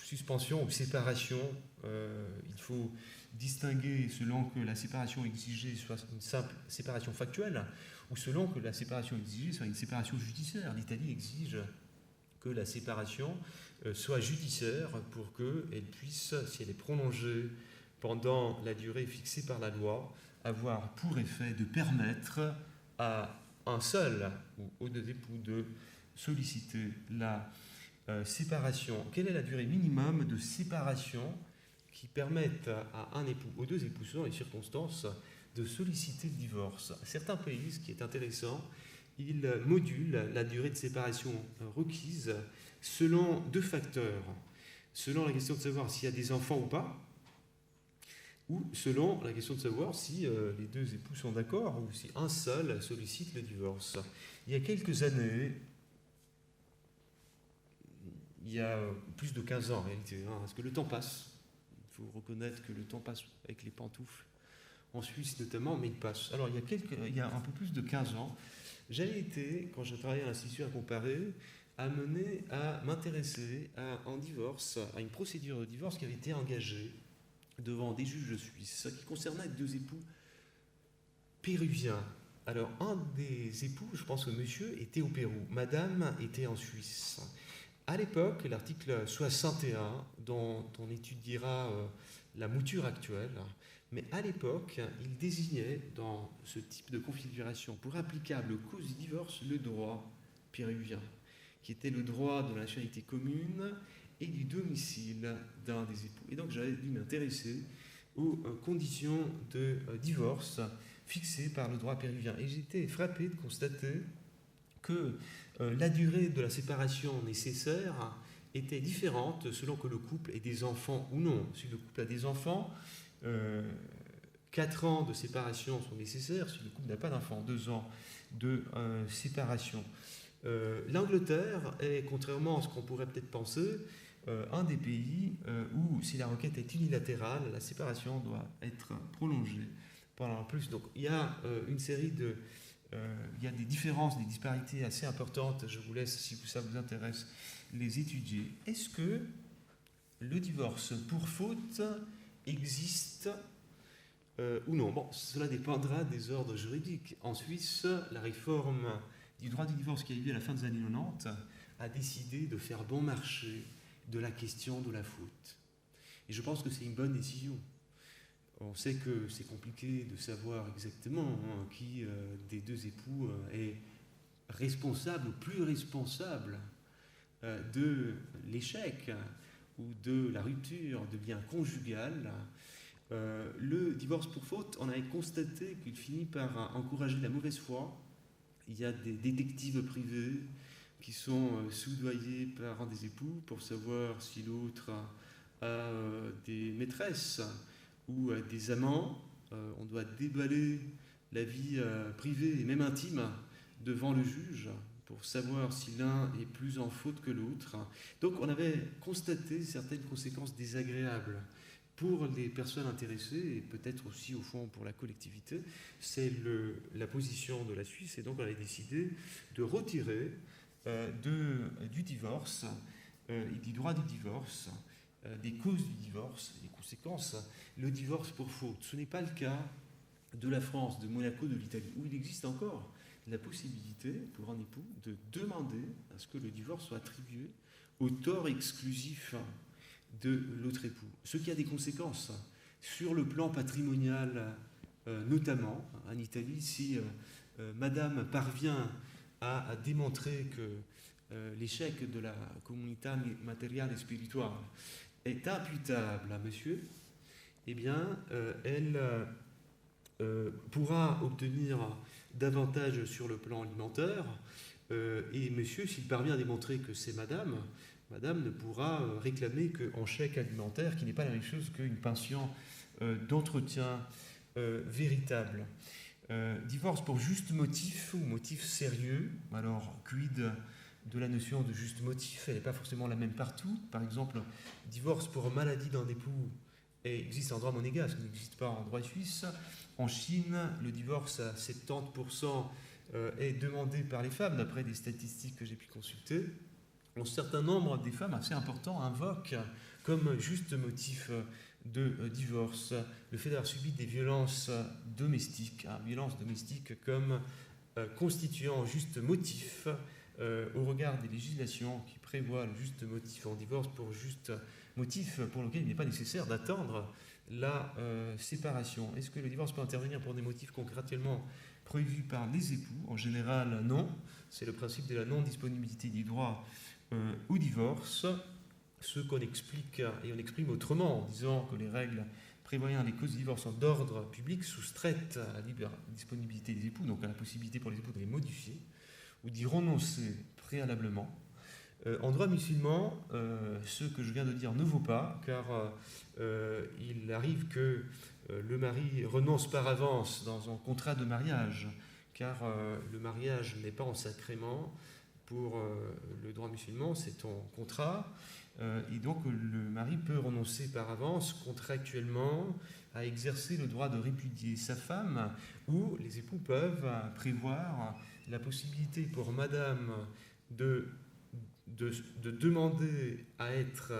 suspension ou séparation, il faut distinguer selon que la séparation exigée soit une simple séparation factuelle ou selon que la séparation exigée soit une séparation judiciaire. L'Italie exige que la séparation soit judiciaire pour qu'elle puisse, si elle est prolongée pendant la durée fixée par la loi, avoir pour effet de permettre à un seul ou aux 2 époux de solliciter la séparation. Quelle est la durée minimum de séparation qui permette à un époux, aux 2 époux, selon les circonstances, de solliciter le divorce? Certains pays, ce qui est intéressant, ils modulent la durée de séparation requise selon 2 facteurs. Selon la question de savoir s'il y a des enfants ou pas, ou selon la question de savoir si les 2 époux sont d'accord ou si un seul sollicite le divorce. Il y a quelques années, il y a plus de 15 ans en réalité, parce que le temps passe. Il faut reconnaître que le temps passe avec les pantoufles, en Suisse notamment, mais il passe. Alors il y a un peu plus de 15 ans, j'ai été, quand je travaillais à l'Institut à comparer, amené à m'intéresser à un divorce, à une procédure de divorce qui avait été engagée devant des juges suisses, qui concernait 2 époux péruviens. Alors, un des époux, je pense que monsieur, était au Pérou, madame était en Suisse. À l'époque, l'article 61, dont on étudiera la mouture actuelle, mais à l'époque, il désignait dans ce type de configuration pour applicable aux causes du divorce le droit péruvien, qui était le droit de la nationalité commune et du domicile d'un des époux. Et donc j'avais dû m'intéresser aux conditions de divorce fixées par le droit péruvien. Et j'étais frappé de constater que la durée de la séparation nécessaire était différente selon que le couple ait des enfants ou non. Si le couple a des enfants, 4 ans de séparation sont nécessaires. Si le couple n'a pas d'enfants, 2 ans de séparation. L'Angleterre est, contrairement à ce qu'on pourrait peut-être penser, un des pays où, si la requête est unilatérale, la séparation doit être prolongée pendant plus. Donc il y a une série de... il y a des différences, des disparités assez importantes. Je vous laisse, si ça vous intéresse, les étudier. Est-ce que le divorce pour faute existe ou non? Bon, cela dépendra des ordres juridiques. En Suisse, la réforme du droit du divorce qui a eu lieu à la fin des années 90 a décidé de faire bon marché de la question de la faute. Et je pense que c'est une bonne décision. On sait que c'est compliqué de savoir exactement qui des deux époux est responsable ou plus responsable de l'échec ou de la rupture de lien conjugal. Le divorce pour faute, on avait constaté qu'il finit par encourager la mauvaise foi. Il y a des détectives privés qui sont soudoyés par un des époux pour savoir si l'autre a des maîtresses ou des amants. On doit déballer la vie privée et même intime devant le juge pour savoir si l'un est plus en faute que l'autre. Donc on avait constaté certaines conséquences désagréables pour les personnes intéressées et peut-être aussi au fond pour la collectivité. C'est la position de la Suisse et donc on a décidé de retirer du divorce et du droit du divorce, des causes du divorce, des conséquences, le divorce pour faute. Ce n'est pas le cas de la France, de Monaco, de l'Italie, où il existe encore la possibilité pour un époux de demander à ce que le divorce soit attribué au tort exclusif de l'autre époux. Ce qui a des conséquences sur le plan patrimonial, notamment en Italie, si madame parvient à démontrer que l'échec de la communauté matérielle et spirituelle est imputable à monsieur, eh bien, elle pourra obtenir davantage sur le plan alimentaire, et monsieur, s'il parvient à démontrer que c'est madame ne pourra réclamer qu'en chèque alimentaire, qui n'est pas la même chose qu'une pension d'entretien véritable. Divorce pour juste motif ou motif sérieux. Alors, quid de la notion de juste motif? Elle n'est pas forcément la même partout. Par exemple, divorce pour maladie d'un époux existe en droit monégasque, n'existe pas en droit suisse. En Chine, le divorce à 70% est demandé par les femmes, d'après des statistiques que j'ai pu consulter. Un certain nombre des femmes assez importants invoquent comme juste motif de divorce le fait d'avoir subi des violences domestiques, violences domestiques comme constituant juste motif au regard des législations qui prévoient le juste motif en divorce pour juste motif pour lequel il n'est pas nécessaire d'attendre la séparation. Est-ce que le divorce peut intervenir pour des motifs concrètement prévus par les époux? En général, non. C'est le principe de la non-disponibilité du droit au divorce, ce qu'on explique et on exprime autrement en disant que les règles prévoyant les causes de divorce sont d'ordre public soustraites à la libre disponibilité des époux, donc à la possibilité pour les époux de les modifier ou d'y renoncer préalablement. En droit musulman, ce que je viens de dire ne vaut pas, car il arrive que le mari renonce par avance dans un contrat de mariage, car le mariage n'est pas en sacrement. Pour le droit musulman, c'est un contrat, et donc le mari peut renoncer par avance contractuellement à exercer le droit de répudier sa femme, ou les époux peuvent prévoir la possibilité pour madame de demander à être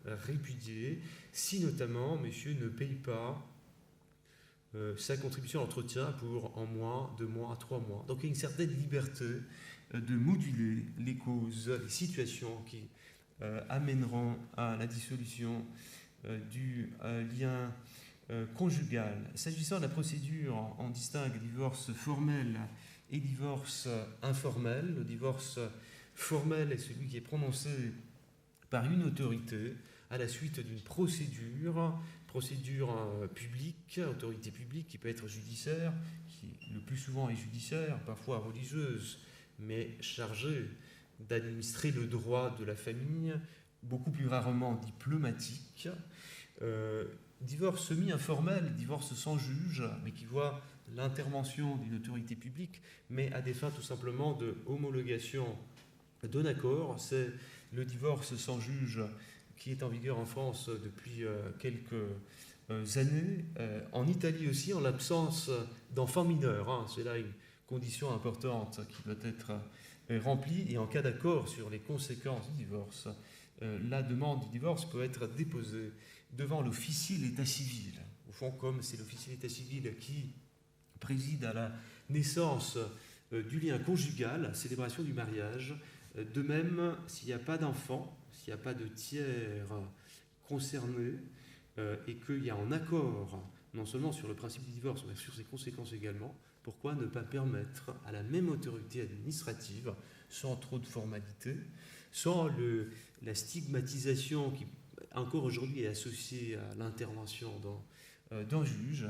répudiée si notamment monsieur ne paye pas sa contribution à l'entretien pour 1 mois, 2 mois, 3 mois. Donc il y a une certaine liberté de moduler les causes, les situations qui amèneront à la dissolution du lien conjugal. S'agissant de la procédure, on distingue divorce formel et divorce informel. Le divorce formel est celui qui est prononcé par une autorité à la suite d'une procédure publique, autorité publique qui peut être judiciaire, qui le plus souvent est judiciaire, parfois religieuse, mais chargée d'administrer le droit de la famille, beaucoup plus rarement diplomatique. Divorce semi-informel, divorce sans juge, mais qui voit l'intervention d'une autorité publique, mais à des fins tout simplement de homologation d'un accord. C'est le divorce sans juge qui est en vigueur en France depuis quelques années. En Italie aussi, en l'absence d'enfants mineurs. C'est là une condition importante qui doit être remplie. Et en cas d'accord sur les conséquences du divorce, la demande du divorce peut être déposée devant l'officier d'état civil. Au fond, comme c'est l'officier d'état civil qui préside à la naissance du lien conjugal, célébration du mariage. De même, s'il n'y a pas d'enfant, s'il n'y a pas de tiers concerné, et qu'il y a un accord, non seulement sur le principe du divorce, mais sur ses conséquences également, pourquoi ne pas permettre à la même autorité administrative, sans trop de formalité, sans la stigmatisation qui encore aujourd'hui est associée à l'intervention d'un juge,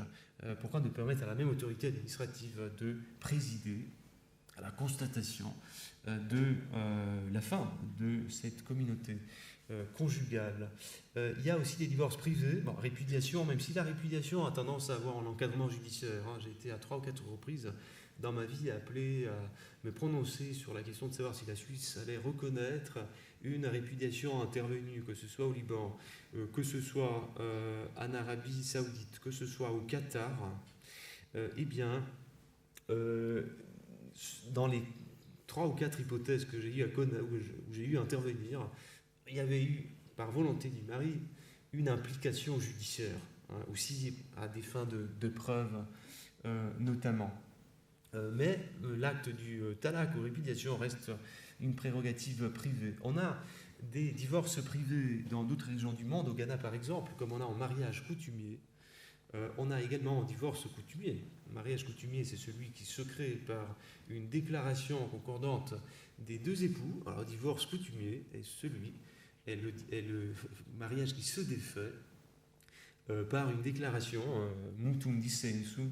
pourquoi ne permettre à la même autorité administrative de présider à la constatation de la fin de cette communauté conjugale. Il y a aussi des divorces privés, répudiation, même si la répudiation a tendance à avoir un encadrement judiciaire. J'ai été à 3 ou 4 reprises dans ma vie appelé à me prononcer sur la question de savoir si la Suisse allait reconnaître une répudiation intervenue, que ce soit au Liban, que ce soit en Arabie Saoudite, que ce soit au Qatar. Dans les 3 ou 4 hypothèses que j'ai eu où j'ai eu à intervenir, il y avait eu, par volonté du mari, une implication judiciaire, aussi à des fins de preuve notamment. Mais l'acte du talaq ou répudiation reste une prérogative privée. On a des divorces privés dans d'autres régions du monde, au Ghana par exemple, comme on a en mariage coutumier. On a également un divorce coutumier. Le mariage coutumier, c'est celui qui se crée par une déclaration concordante des 2 époux. Alors, le divorce coutumier est le mariage qui se défait par une déclaration, mutuum dissensu,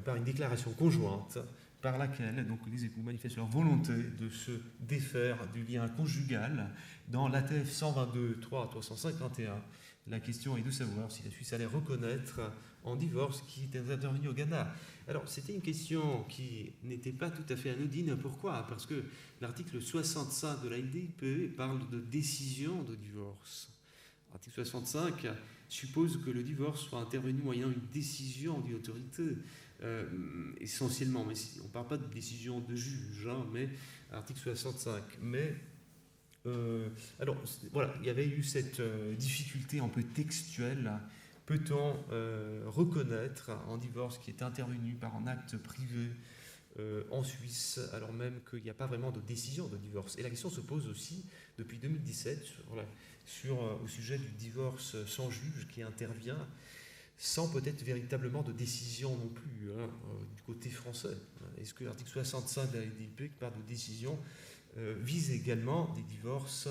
par une déclaration conjointe, par laquelle donc, les époux manifestent leur volonté de se défaire du lien conjugal. Dans l'ATF 122.3 351, la question est de savoir si la Suisse allait reconnaître en divorce qui était intervenu au Ghana. Alors, c'était une question qui n'était pas tout à fait anodine. Pourquoi ? Parce que l'article 65 de la LDIP parle de décision de divorce. L'article 65 suppose que le divorce soit intervenu moyennant une décision d'une autorité, essentiellement. Mais on ne parle pas de décision de juge, mais article 65. Mais alors, voilà, il y avait eu cette difficulté un peu textuelle. Peut-on reconnaître un divorce qui est intervenu par un acte privé en Suisse, alors même qu'il n'y a pas vraiment de décision de divorce? Et la question se pose aussi depuis 2017 au sujet du divorce sans juge qui intervient sans peut-être véritablement de décision non plus du côté français. Est-ce que l'article 65 de la LDIP qui parle de décision vise également des divorces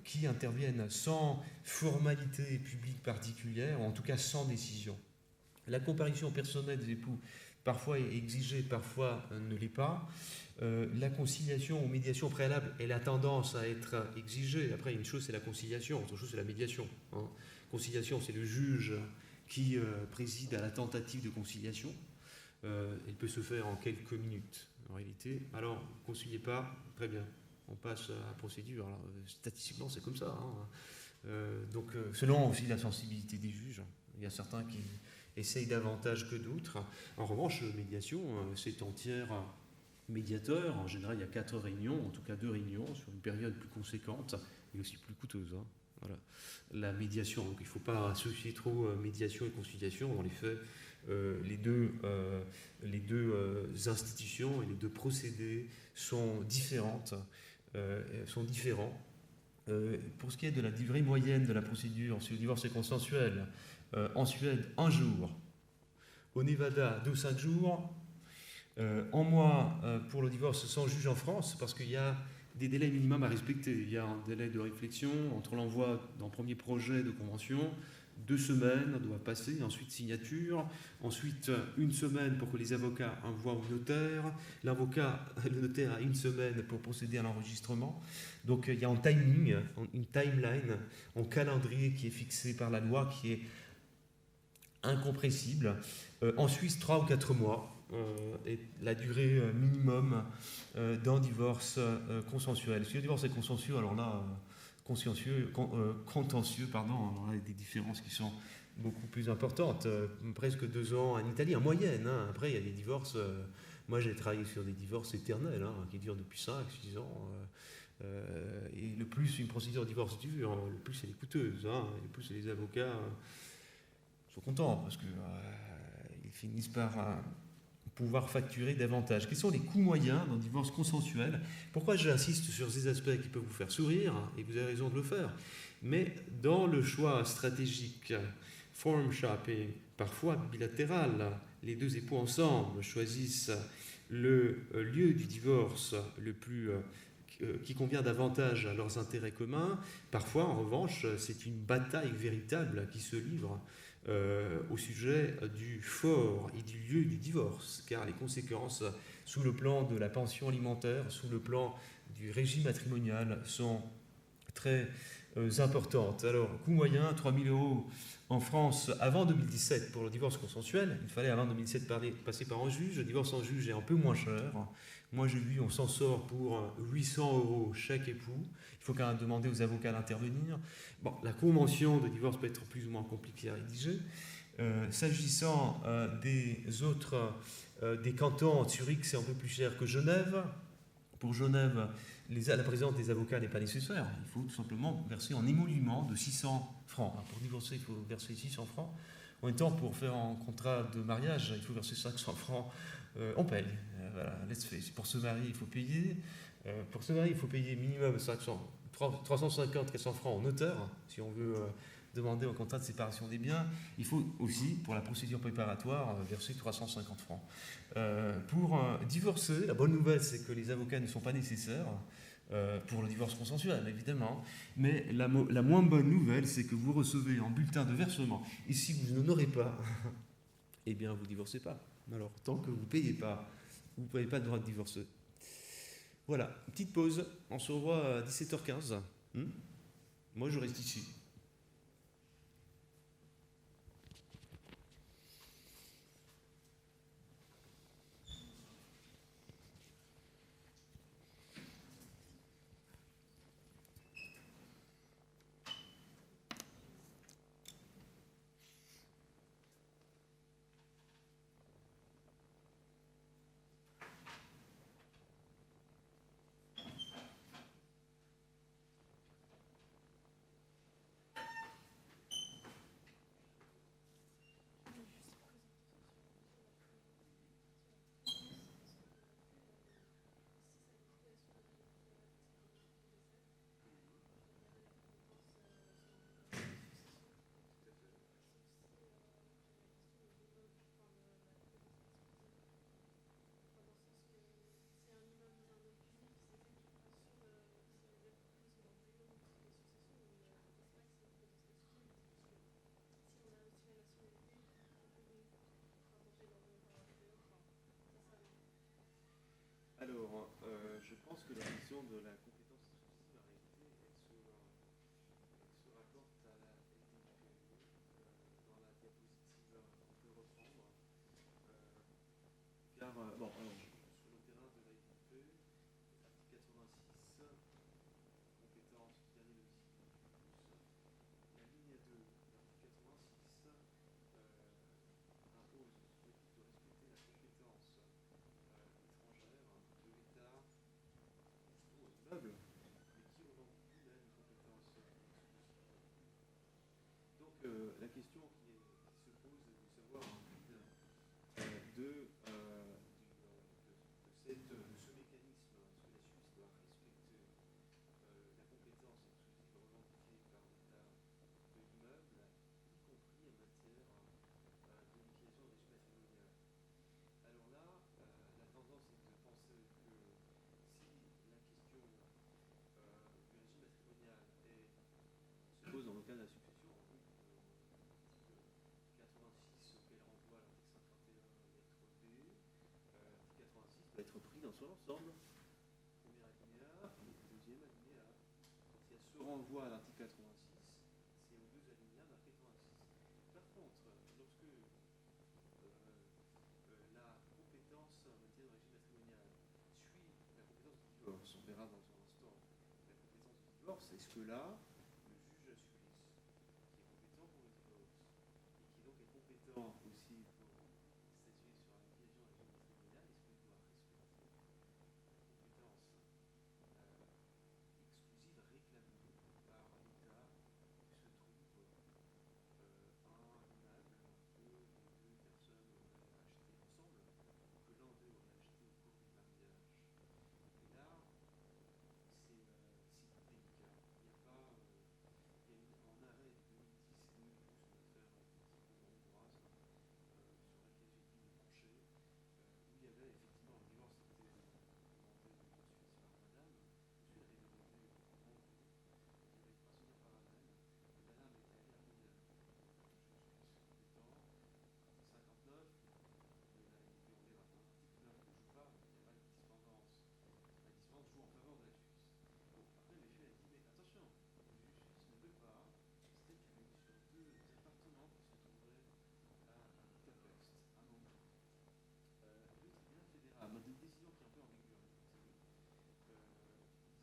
qui interviennent sans formalité publique particulière, ou en tout cas sans décision? La comparution personnelle des époux parfois est exigée, parfois ne l'est pas. La conciliation ou médiation préalable, elle a tendance à être exigée. Après, une chose c'est la conciliation, autre chose c'est la médiation. Conciliation, c'est le juge qui préside à la tentative de conciliation. Elle peut se faire en quelques minutes, en réalité. Alors, ne conciliez pas, très bien. On passe à la procédure. Alors, statistiquement, c'est comme ça. Donc, selon aussi la sensibilité des juges, il y a certains qui essayent davantage que d'autres. En revanche, médiation, c'est en tiers médiateur. En général, il y a 4 réunions, en tout cas 2 réunions, sur une période plus conséquente et aussi plus coûteuse. Voilà. La médiation, donc il ne faut pas associer trop médiation et conciliation. Dans les faits, les deux institutions et les deux procédés sont différentes, sont différents. Pour ce qui est de la durée moyenne de la procédure, si le divorce est consensuel, en Suède, 1 jour. Au Nevada, 2-5 jours. En mois pour le divorce sans juge en France, parce qu'il y a des délais minimums à respecter. Il y a un délai de réflexion entre l'envoi d'un premier projet de convention, 2 semaines doit passer, ensuite signature, ensuite 1 semaine pour que les avocats envoient au notaire, le notaire a 1 semaine pour procéder à l'enregistrement. Donc il y a un timing, une timeline, un calendrier qui est fixé par la loi qui est incompressible. En Suisse, 3 ou 4 mois est la durée minimum d'un divorce consensuel. Si le divorce est consensuel, alors là, contentieux, pardon, alors là, il y a des différences qui sont beaucoup plus importantes, presque 2 ans en Italie, en moyenne. Hein. Après, il y a des divorces. Moi, j'ai travaillé sur des divorces éternels, hein, qui durent depuis 5, 6 ans. Et le plus une procédure de divorce dure, le plus elle est coûteuse. Hein, et le plus les avocats sont contents parce qu'ils finissent par pouvoir facturer davantage. Quels sont les coûts moyens d'un divorce consensuel? Pourquoi j'insiste sur ces aspects qui peuvent vous faire sourire, et vous avez raison de le faire, mais dans le choix stratégique, form shopping, parfois bilatéral, les 2 époux ensemble choisissent le lieu du divorce le plus qui convient davantage à leurs intérêts communs. Parfois, en revanche, c'est une bataille véritable qui se livre au sujet du fort et du lieu du divorce, car les conséquences sous le plan de la pension alimentaire, sous le plan du régime matrimonial sont très importantes. Alors, coût moyen, 3 000 € en France avant 2017 pour le divorce consensuel. Il fallait avant 2017 passer par un juge. Le divorce en juge est un peu moins cher. Moi, j'ai vu, on s'en sort pour 800 € chaque époux. Il faut quand même demander aux avocats d'intervenir. Bon, la convention de divorce peut être plus ou moins compliquée à rédiger. S'agissant des cantons, Zurich, c'est un peu plus cher que Genève. Pour Genève, la présence des avocats n'est pas nécessaire. Il faut tout simplement verser un émolument de 600 francs. Alors pour divorcer, il faut verser 600 francs. En même temps, pour faire un contrat de mariage, il faut verser 500 francs. On paye. Voilà, laisse faire. Pour se marier, il faut payer. Pour se marier, il faut payer minimum 350-400 francs au notaire, si on veut demander un contrat de séparation des biens. Il faut aussi, pour la procédure préparatoire, verser 350 francs. Pour divorcer, la bonne nouvelle, c'est que les avocats ne sont pas nécessaires pour le divorce consensuel, évidemment. Mais la moins bonne nouvelle, c'est que vous recevez un bulletin de versement. Et si vous n'en aurez pas, eh bien, vous ne divorcez pas. Alors, tant que vous ne payez pas, vous n'avez pas le droit de divorcer. Voilà, petite pause. On se revoit à 17h15. Moi, je reste ici. Alors, je pense que la question de la compétence exclusive, en réalité, elle se rapporte à la LDIPE. Dans la diapositive qu'on peut reprendre. Car, bon, alors, sur le terrain de la LDIPE, article 86, compétence qui annule le dispositif plus, la ligne 2, l'article 86, impose aux équipes de respecter la compétence étrangère de l'État ou immeuble la question qui se pose est de savoir de ce mécanisme, est-ce que la Suisse doit respecter la compétence exclusive revendiquée par l'État de l'immeuble, y compris en matière de liquidation des régime matrimonial. Alors là, la tendance est de penser que si la question du régime matrimonial se pose dans le cas de la succession, l'article 86 auquel renvoie l'article 131 lettre B, l'article 86 doit être pris dans son ensemble. Premier alinéa et deuxième alinéa. Quand il y a ce renvoi à l'article 86, c'est aux deux alinéas de l'article 86. Par contre, lorsque la compétence en matière de régime matrimonial suit la compétence du divorce, on verra dans un instant la compétence du divorce, est-ce que là, le juge suisse, qui est compétent pour le divorce, et qui donc est compétent aussi pour statuer sur la liquidation du régime matrimonial, est-ce qu'il doit respecter la compétence exclusive réclamée par l'État où se trouve un immeuble que les deux personnes auraient acheté ensemble, ou que l'un d'eux aurait acheté au cours du mariage. Et là, c'est délicat. Il y a pas, il y a un arrêt de 2010 et 2012, une affaire typiquement hongroise, sur laquelle j'ai pu me pencher, où il y avait effectivement un divorce qui était demandé en Suisse par madame. Monsieur l'avait demandé en Hongrie. Il avait été mentionné par la dame, et la dame était allée à Milan. Le juge suisse compétent, article 59, il a été violé par l'article 9 que je parle, il y a pas de dispendance. La dispendance joue en faveur de la Suisse. Bon, après, le juge a dit, mais attention, le juge suisse ne peut pas statuer sur deux appartements qui se trouveraient à Budapest, à Hongrie. Le tribunal fédéral, dans une décision qui est un peu ambiguë en réalité,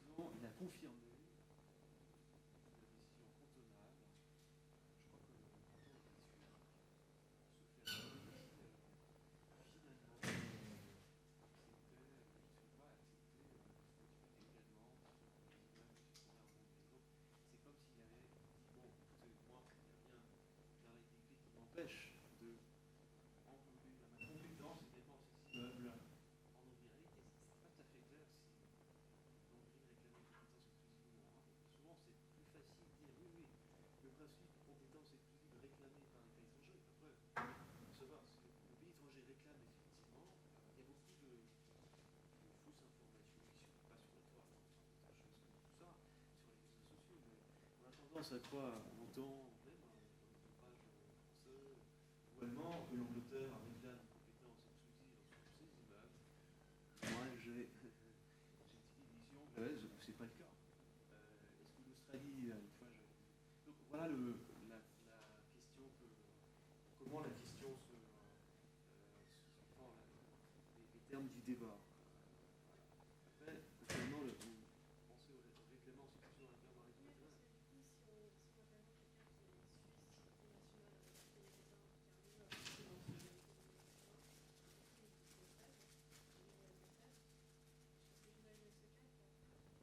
disons, il a confirmé la décision cantonale. Je crois que le canton était suisse, se fait finalement acceptait, je ne sais pas, accepter de statuer également sur les immeubles qui se trouvaient en Hongrie. Donc c'est comme s'il avait dit, bon, écoutez, moi, il n'y a rien dans les décrets qui m'empêche de enlever à ma compétence également ces immeubles en Hongrie. En réalité, ce n'est pas tout à fait clair si l'Hongrie réclamait une compétence exclusive ou non. Souvent, c'est plus facile de dire oui, oui, le principe de compétence exclusive réclamée par les pays étrangers. Après, il faut savoir, si le pays étranger réclame effectivement, il y a beaucoup de fausses informations qui ne sont pas sur le toit, des choses comme tout ça, sur les réseaux sociaux. Mais on a tendance à croire, on entend même dans les ouvrages français ou allemands que l'Angleterre réclame une compétence exclusive sur tous ces immeubles. Moi, j'ai une vision anglaise, c'est pas le cas. Est-ce que l'Australie, une fois, donc voilà la question comment la question enfin, les termes du débat. Voilà. Après, finalement, vous pensez au règlement, succession au règlement Oui, régime parce matrimonial. que du coup, si on a vraiment quelqu'un qui est suisse, citoyen national avec un pays voisin, qui a un immeuble qui est dans une commune voisine, et qui est française, une néerlandaise, parce que j'imagine ce cas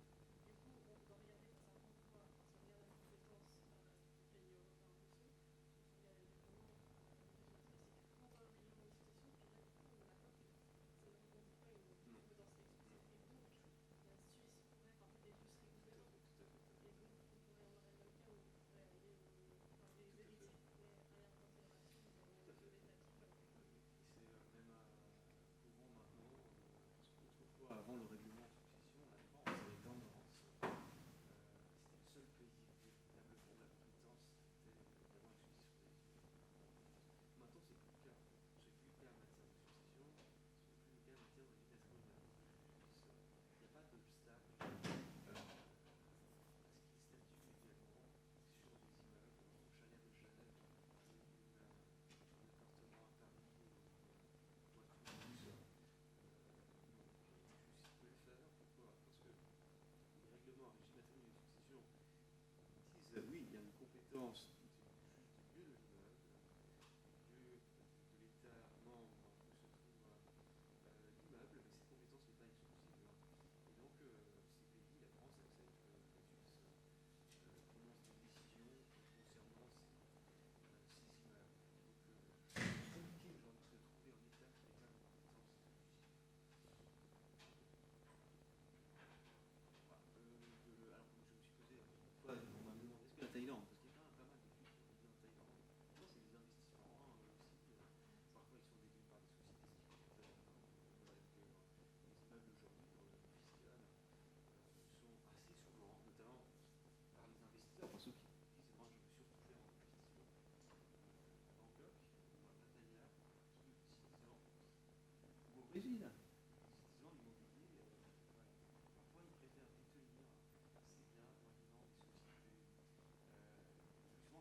du coup, on doit regarder, enfin, ça renvoie, si on regarde la compétence du pays européen en dessous, si on regarde le règlement du régime matrimonial, c'est que quand on a un règlement de succession, tout d'un coup, on n'a pas, ça ne revendique pas une Thaïlande, parce qu'il y a quand même pas mal de trucs en Thaïlande. Souvent, c'est des investissements aussi. Parfois, ils sont détenus par des sociétés distributeurs. Les immeubles aujourd'hui, dans le domaine fiscal, sont assez souvent, notamment par les investisseurs, par ceux qui disent moi je veux surtout faire un investissement à Bangkok ou à Pattaya, qui utilisant, ou au Brésil, utilisant l'immobilier, voilà. Parfois ils préfèrent détenir ces biens moyennant des sociétés. Souvent ces sociétés doivent avoir leur siège dans le pays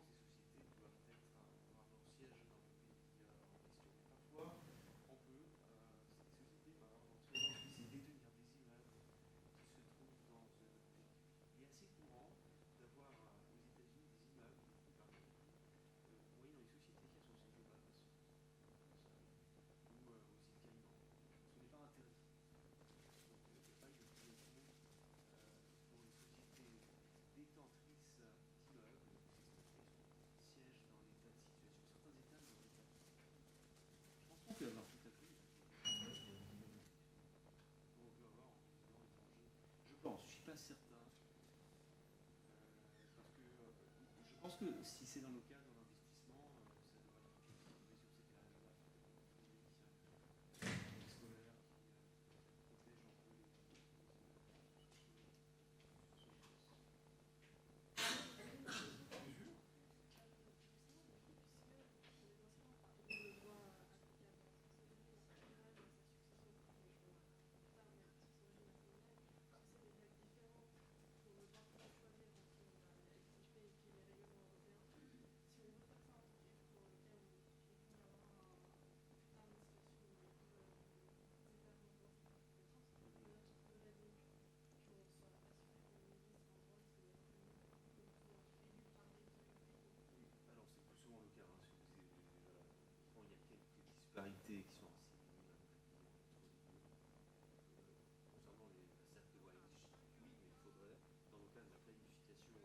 en question. Mais parfois on peut, ces sociétés par exemple, en Suisse, détenir des immeubles qui se trouvent dans d'autres pays. Il est assez courant d'avoir aux États-Unis des immeubles, par exemple, moyennant les sociétés qui sont siège au Bahamas, ou aux îles Caïmans. Ce n'est pas interdit. Donc il n'y a pas une obligation pour les sociétés détentrices d'immeubles de s'expatrier son siège dans les tas de situations. Certains États ne le pas. Je pense qu'on peut avoir tout à fait. On peut avoir en résident étranger. Je pense, je ne suis pas certain. Parce que je pense que si c'est dans le cadre d'un investissement, ça devrait être possible. Mais sur ces cas-là, les scolaires qui protègent un peu les Alors c'est plus souvent le cas. Hein, si vous avez, bon, il y a quelques disparités qui sont assez minimes entre les deux. Concernant la cercle de voie légitime, oui, mais il faudrait, dans le cas de la planification,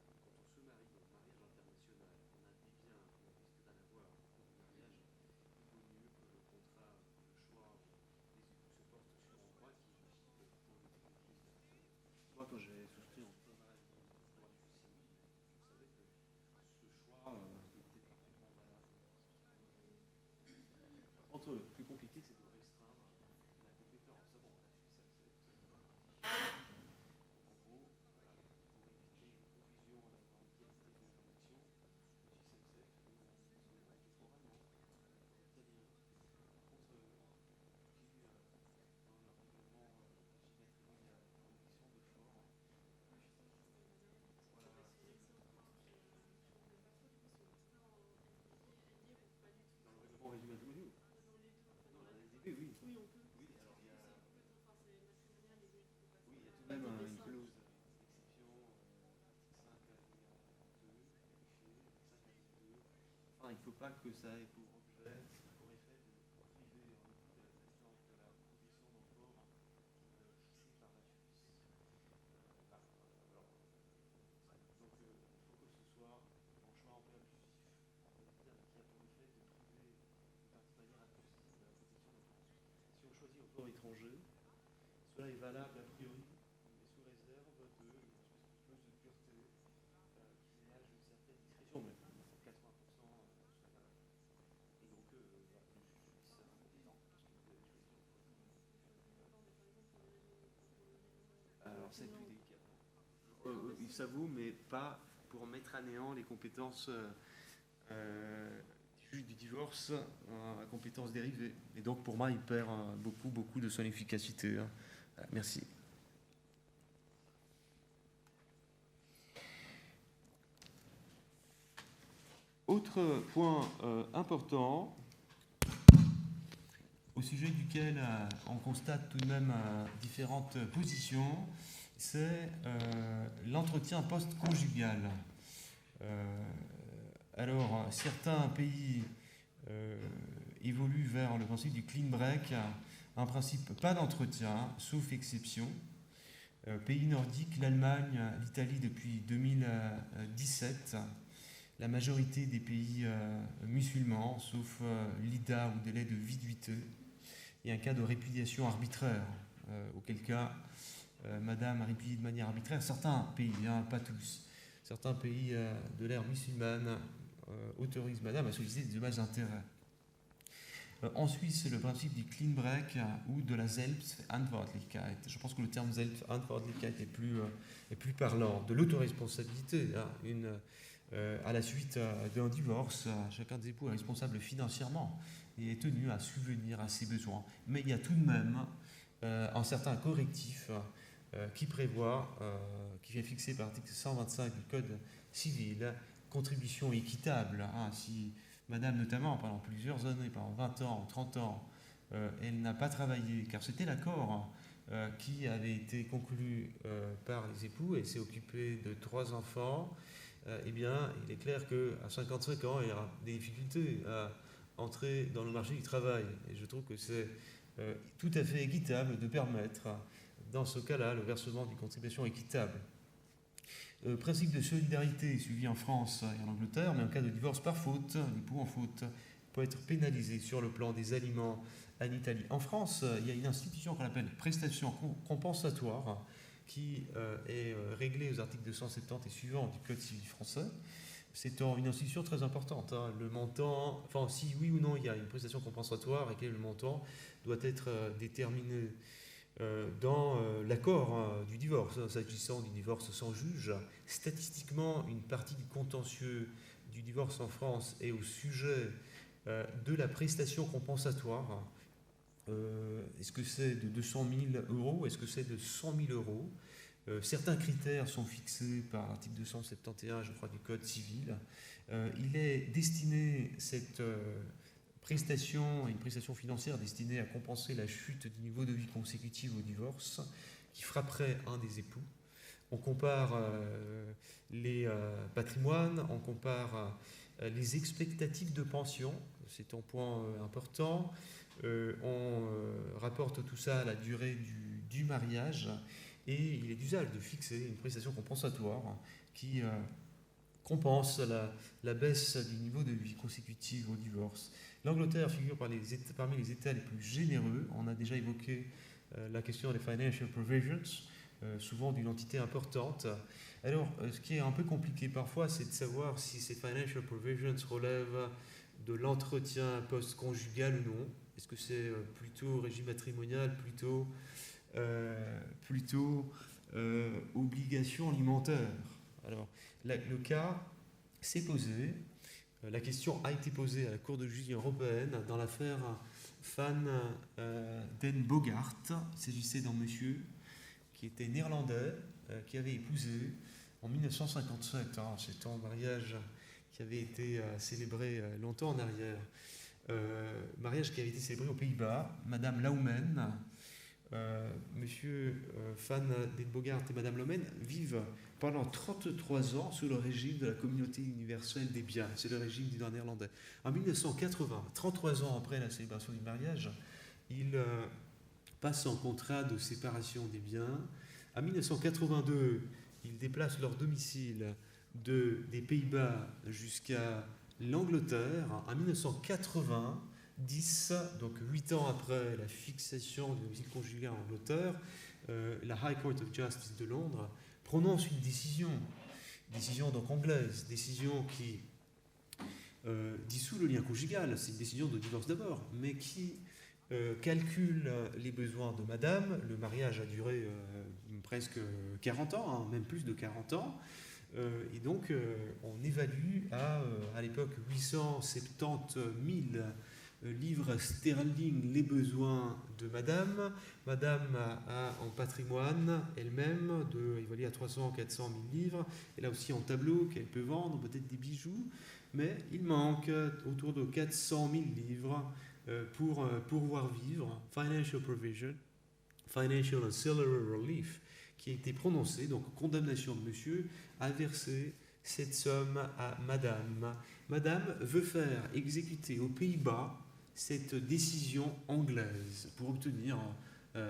quand on se marie dans le mariage international, on a des biens qu'on risque d'en avoir au cours du mariage, il vaut mieux que le contrat, le choix des époux se porte sur un droit qui est éligible pour le type de législation. Moi, quand j'ai souscrit en mariage droit du civil, je savais que ce choix était parfaitement valable. Par contre, le plus compliqué, c'est de restreindre la compétence. Ça, bon, la Suisse accepte. En gros, voilà, pour éviter une confusion dans l'égalité de juridiction, la Suisse accepte que son mariage est oralement italien. Par contre, qui, dans leur règlement J-matrimonial, il y a l'interdiction de fort. Voilà. Dans le règlement J-matrimonial. Non, la LDB, oui. Oui, on peut. Oui, alors il y a. Enfin, c'est matrimonial et oui, on peut pas. Oui, il y a tout de même une clause d'exception, article 5 alinéa 2, qualifié, 5 alinéa 2. Enfin, il ne faut pas que ça ait pour objet, pour effet de priver un époux de la possession d'un fort fixé par la Suisse. Alors, donc il faut que ce soit un choix un peu abusif, c'est-à-dire qui a pour effet de priver d'une partie de manière abusive de la possession d'un fort. Si on choisit un fort étranger, cela est valable a priori, mais sous réserve d'une espèce de clause de pureté qui ménage une certaine discrétion, mais 80% sont valables. Et donc, la justice est incompétent, parce que vous avez choisi un fort étranger. Alors, c'est plus délicat. Ça vaut, mais pas pour mettre à néant les compétences du juge du divorce, à compétences dérivées. Et donc, pour moi, il perd beaucoup de son efficacité. Hein. Merci. Autre point important, au sujet duquel on constate tout de même différentes positions, c'est l'entretien post-conjugal. Alors, certains pays évoluent vers le principe du clean break, un principe pas d'entretien, sauf exception. Pays nordiques, l'Allemagne, l'Italie depuis 2017, la majorité des pays musulmans, sauf l'IDA ou délai de viduité, et un cas de répudiation arbitraire, auquel cas Madame a répudié de manière arbitraire certains pays, hein, pas tous. certains pays de l'ère musulmane autorisent madame à solliciter des dommages d'intérêt. En Suisse, c'est le principe du clean break ou de la Selbstverantwortlichkeit. Je pense que le terme Selbstverantwortlichkeit est plus parlant. De l'autoresponsabilité. À la suite d'un divorce, chacun des époux est responsable financièrement et est tenu à subvenir à ses besoins. Mais il y a tout de même un certain correctif qui prévoit, qui est fixé par l'article 125 du Code civil, contribution équitable. Si madame, notamment, pendant plusieurs années, pendant 20 ans, 30 ans, elle n'a pas travaillé, car c'était l'accord qui avait été conclu par les époux, et s'est occupée de 3 enfants, eh bien, il est clair qu'à 55 ans, il y aura des difficultés à entrer dans le marché du travail. Et je trouve que c'est tout à fait équitable de permettre, dans ce cas-là, le versement d'une contribution équitable. Principe de solidarité suivi en France et en Angleterre, mais en cas de divorce par faute, l'époux en faute peut être pénalisé sur le plan des aliments en Italie. En France, il y a une institution qu'on appelle prestation compensatoire qui est réglée aux articles 270 et suivants du Code civil français. C'est une institution très importante. Le montant, enfin si oui ou non il y a une prestation compensatoire et quel est le montant, doit être déterminé dans l'accord du divorce. S'agissant du divorce sans juge, statistiquement, une partie du contentieux du divorce en France est au sujet de la prestation compensatoire. Est-ce que c'est de 200 000 euros? Est-ce que c'est de 100 000 euros? Certains critères sont fixés par l'article 271, je crois, du Code civil. Il est destiné, cette prestation, une prestation financière destinée à compenser la chute du niveau de vie consécutive au divorce qui frapperait un des époux. On compare les patrimoines, on compare les expectatives de pension, c'est un point important. On rapporte tout ça à la durée du mariage, et il est d'usage de fixer une prestation compensatoire qui compense la baisse du niveau de vie consécutive au divorce. L'Angleterre figure parmi les États les plus généreux. On a déjà évoqué la question des financial provisions, souvent d'une entité importante. Alors, ce qui est un peu compliqué parfois, c'est de savoir si ces financial provisions relèvent de l'entretien post-conjugal ou non. Est-ce que c'est plutôt régime matrimonial, plutôt obligation alimentaire? Alors, le cas s'est posé, la question a été posée à la Cour de justice européenne dans l'affaire Van den Bogart. Il s'agissait d'un monsieur qui était néerlandais, qui avait épousé en 1957. C'est un mariage qui avait été célébré longtemps en arrière. Mariage qui avait été célébré aux Pays-Bas. Madame Laumen, Monsieur Van den Bogart et Madame Laumen vivent pendant 33 ans sous le régime de la communauté universelle des biens. C'est le régime du droit néerlandais. En 1980, 33 ans après la célébration du mariage, ils passent en contrat de séparation des biens. En 1982, ils déplacent leur domicile des Pays-Bas jusqu'à l'Angleterre. En 1990, donc 8 ans après la fixation du domicile conjugal en Angleterre, la High Court of Justice de Londres prononce une décision donc anglaise, décision qui dissout le lien conjugal. C'est une décision de divorce d'abord, mais qui calcule les besoins de madame. Le mariage a duré presque 40 ans, même plus de 40 ans. Et donc, on évalue à l'époque 870 000 livres sterling les besoins de madame. Madame a en patrimoine elle-même évalué à 300 400 000 livres. Elle a aussi en tableau qu'elle peut vendre, peut-être des bijoux, mais il manque autour de 400 000 livres pour pouvoir vivre. Financial provision, financial ancillary relief, qui a été prononcé, donc condamnation de monsieur à verser cette somme à madame. Madame veut faire exécuter aux Pays-Bas cette décision anglaise pour obtenir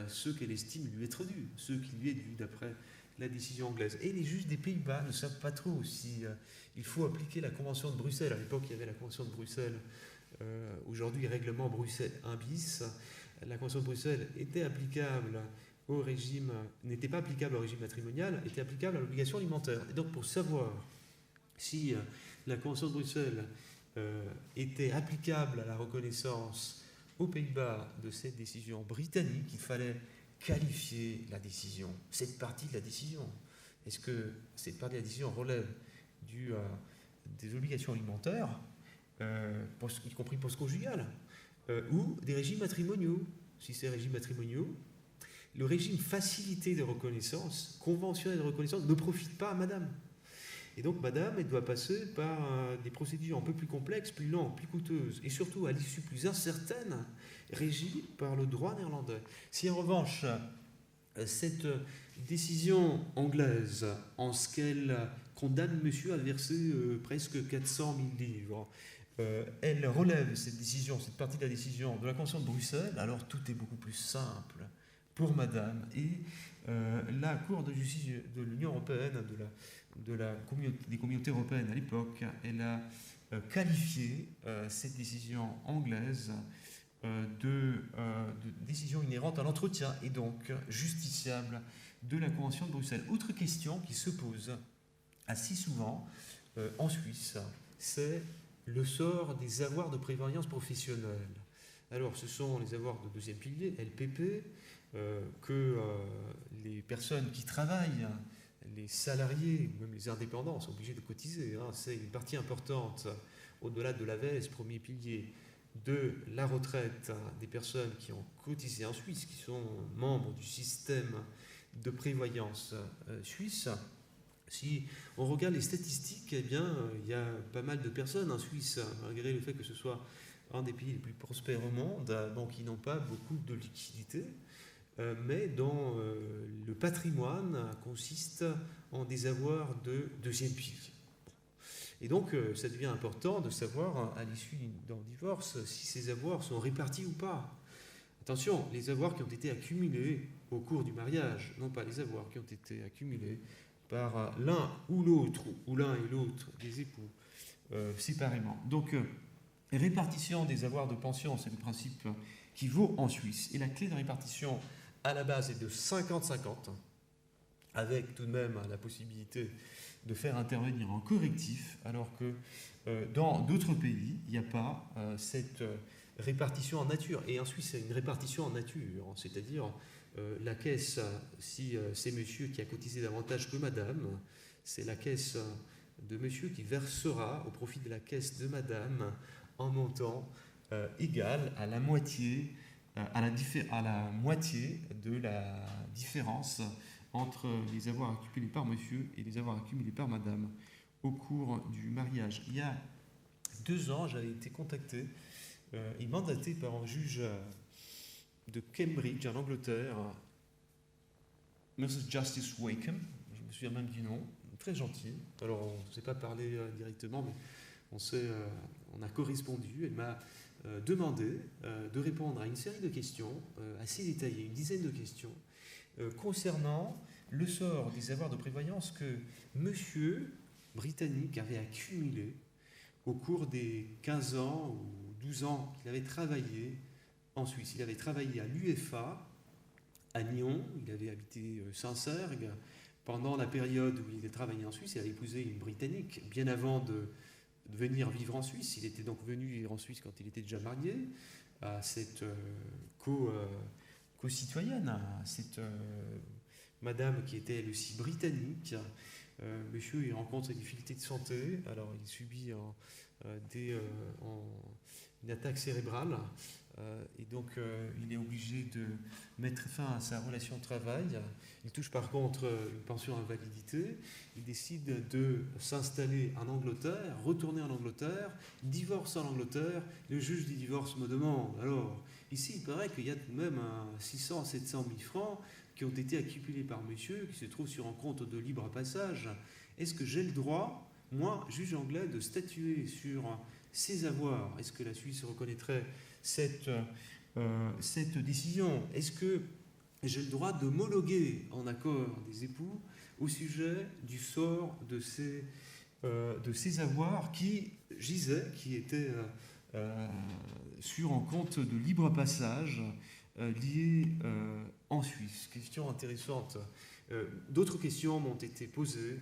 ce qu'elle estime lui être dû, ce qui lui est dû d'après la décision anglaise. Et les juges des Pays-Bas ne savent pas trop si il faut appliquer la Convention de Bruxelles. À l'époque, il y avait la Convention de Bruxelles, aujourd'hui règlement Bruxelles 1 bis. La Convention de Bruxelles était applicable n'était pas applicable au régime matrimonial, était applicable à l'obligation alimentaire. Et donc pour savoir si la Convention de Bruxelles était applicable à la reconnaissance aux Pays-Bas de cette décision britannique, il fallait qualifier la décision, cette partie de la décision. Est-ce que cette partie de la décision relève des obligations alimentaires, y compris post-conjugales, ou des régimes matrimoniaux? Si c'est régimes matrimoniaux, le régime facilité de reconnaissance, conventionnel de reconnaissance, ne profite pas à madame. Et donc madame, elle doit passer par des procédures un peu plus complexes, plus lentes, plus coûteuses, et surtout à l'issue plus incertaine, régie par le droit néerlandais. Si en revanche, cette décision anglaise, en ce qu'elle condamne monsieur à verser presque 400 000 livres, elle relève cette décision, cette partie de la décision de la Convention de Bruxelles, alors tout est beaucoup plus simple pour madame. Et la Cour de justice de l'Union européenne, des communautés européennes à l'époque, elle a qualifié cette décision anglaise de décision inhérente à l'entretien et donc justiciable de la Convention de Bruxelles. Autre question qui se pose assez souvent en Suisse, c'est le sort des avoirs de prévoyance professionnelle. Alors, ce sont les avoirs de deuxième pilier, LPP, que les personnes qui travaillent, les salariés, même les indépendants, sont obligés de cotiser. C'est une partie importante, au-delà de l'AVS, premier pilier, de la retraite des personnes qui ont cotisé en Suisse, qui sont membres du système de prévoyance suisse. Si on regarde les statistiques, eh bien, il y a pas mal de personnes en Suisse, malgré le fait que ce soit un des pays les plus prospères au monde, donc qui n'ont pas beaucoup de liquidités, mais dont le patrimoine consiste en des avoirs de deuxième pilier. Et donc, ça devient important de savoir, à l'issue d'un divorce, si ces avoirs sont répartis ou pas. Attention, les avoirs qui ont été accumulés au cours du mariage, non pas les avoirs qui ont été accumulés par l'un ou l'autre, ou l'un et l'autre des époux, séparément. Donc, répartition des avoirs de pension, c'est le principe qui vaut en Suisse. Et la clé de répartition, à la base, est de 50-50, avec tout de même la possibilité de faire intervenir en correctif, alors que dans d'autres pays, il n'y a pas cette répartition en nature. Et en Suisse, c'est une répartition en nature, c'est-à-dire la caisse, si c'est monsieur qui a cotisé davantage que madame, c'est la caisse de monsieur qui versera au profit de la caisse de madame un montant égal à la moitié, à la moitié de la différence entre les avoirs accumulés par monsieur et les avoirs accumulés par madame au cours du mariage. Il y a 2 ans, j'avais été contacté et mandaté par un juge de Cambridge, en Angleterre, Mrs. Justice Wakeham, je me souviens même du nom, très gentil. Alors, on ne s'est pas parlé directement, mais on a correspondu. Elle m'a demandé de répondre à une série de questions assez détaillées, une dizaine de questions, concernant le sort des avoirs de prévoyance que monsieur britannique avait accumulé au cours des 15 ans ou 12 ans qu'il avait travaillé en Suisse. Il avait travaillé à l'UEFA, à Nyon, il avait habité Saint-Sergue. Pendant la période où il avait travaillé en Suisse, il avait épousé une Britannique, bien avant de venir vivre en Suisse. Il était donc venu vivre en Suisse quand il était déjà marié à cette co-citoyenne, à cette madame qui était elle aussi britannique. Monsieur, il rencontre des difficultés de santé, alors il subit une attaque cérébrale, et donc il est obligé de mettre fin à sa relation de travail. Il touche par contre une pension invalidité. Il décide de s'installer en Angleterre, retourner en Angleterre, divorce en Angleterre. Le juge du divorce me demande, alors ici il paraît qu'il y a tout de même 600 à 700 000 francs qui ont été accumulés par monsieur, qui se trouve sur un compte de libre passage. Est-ce que j'ai le droit, moi, juge anglais, de statuer sur ces avoirs? Est-ce que la Suisse reconnaîtrait cette décision? Est-ce que j'ai le droit d'homologuer en accord des époux au sujet du sort de ces avoirs qui gisaient, qui étaient sur un compte de libre passage lié en Suisse. Question intéressante. D'autres questions m'ont été posées.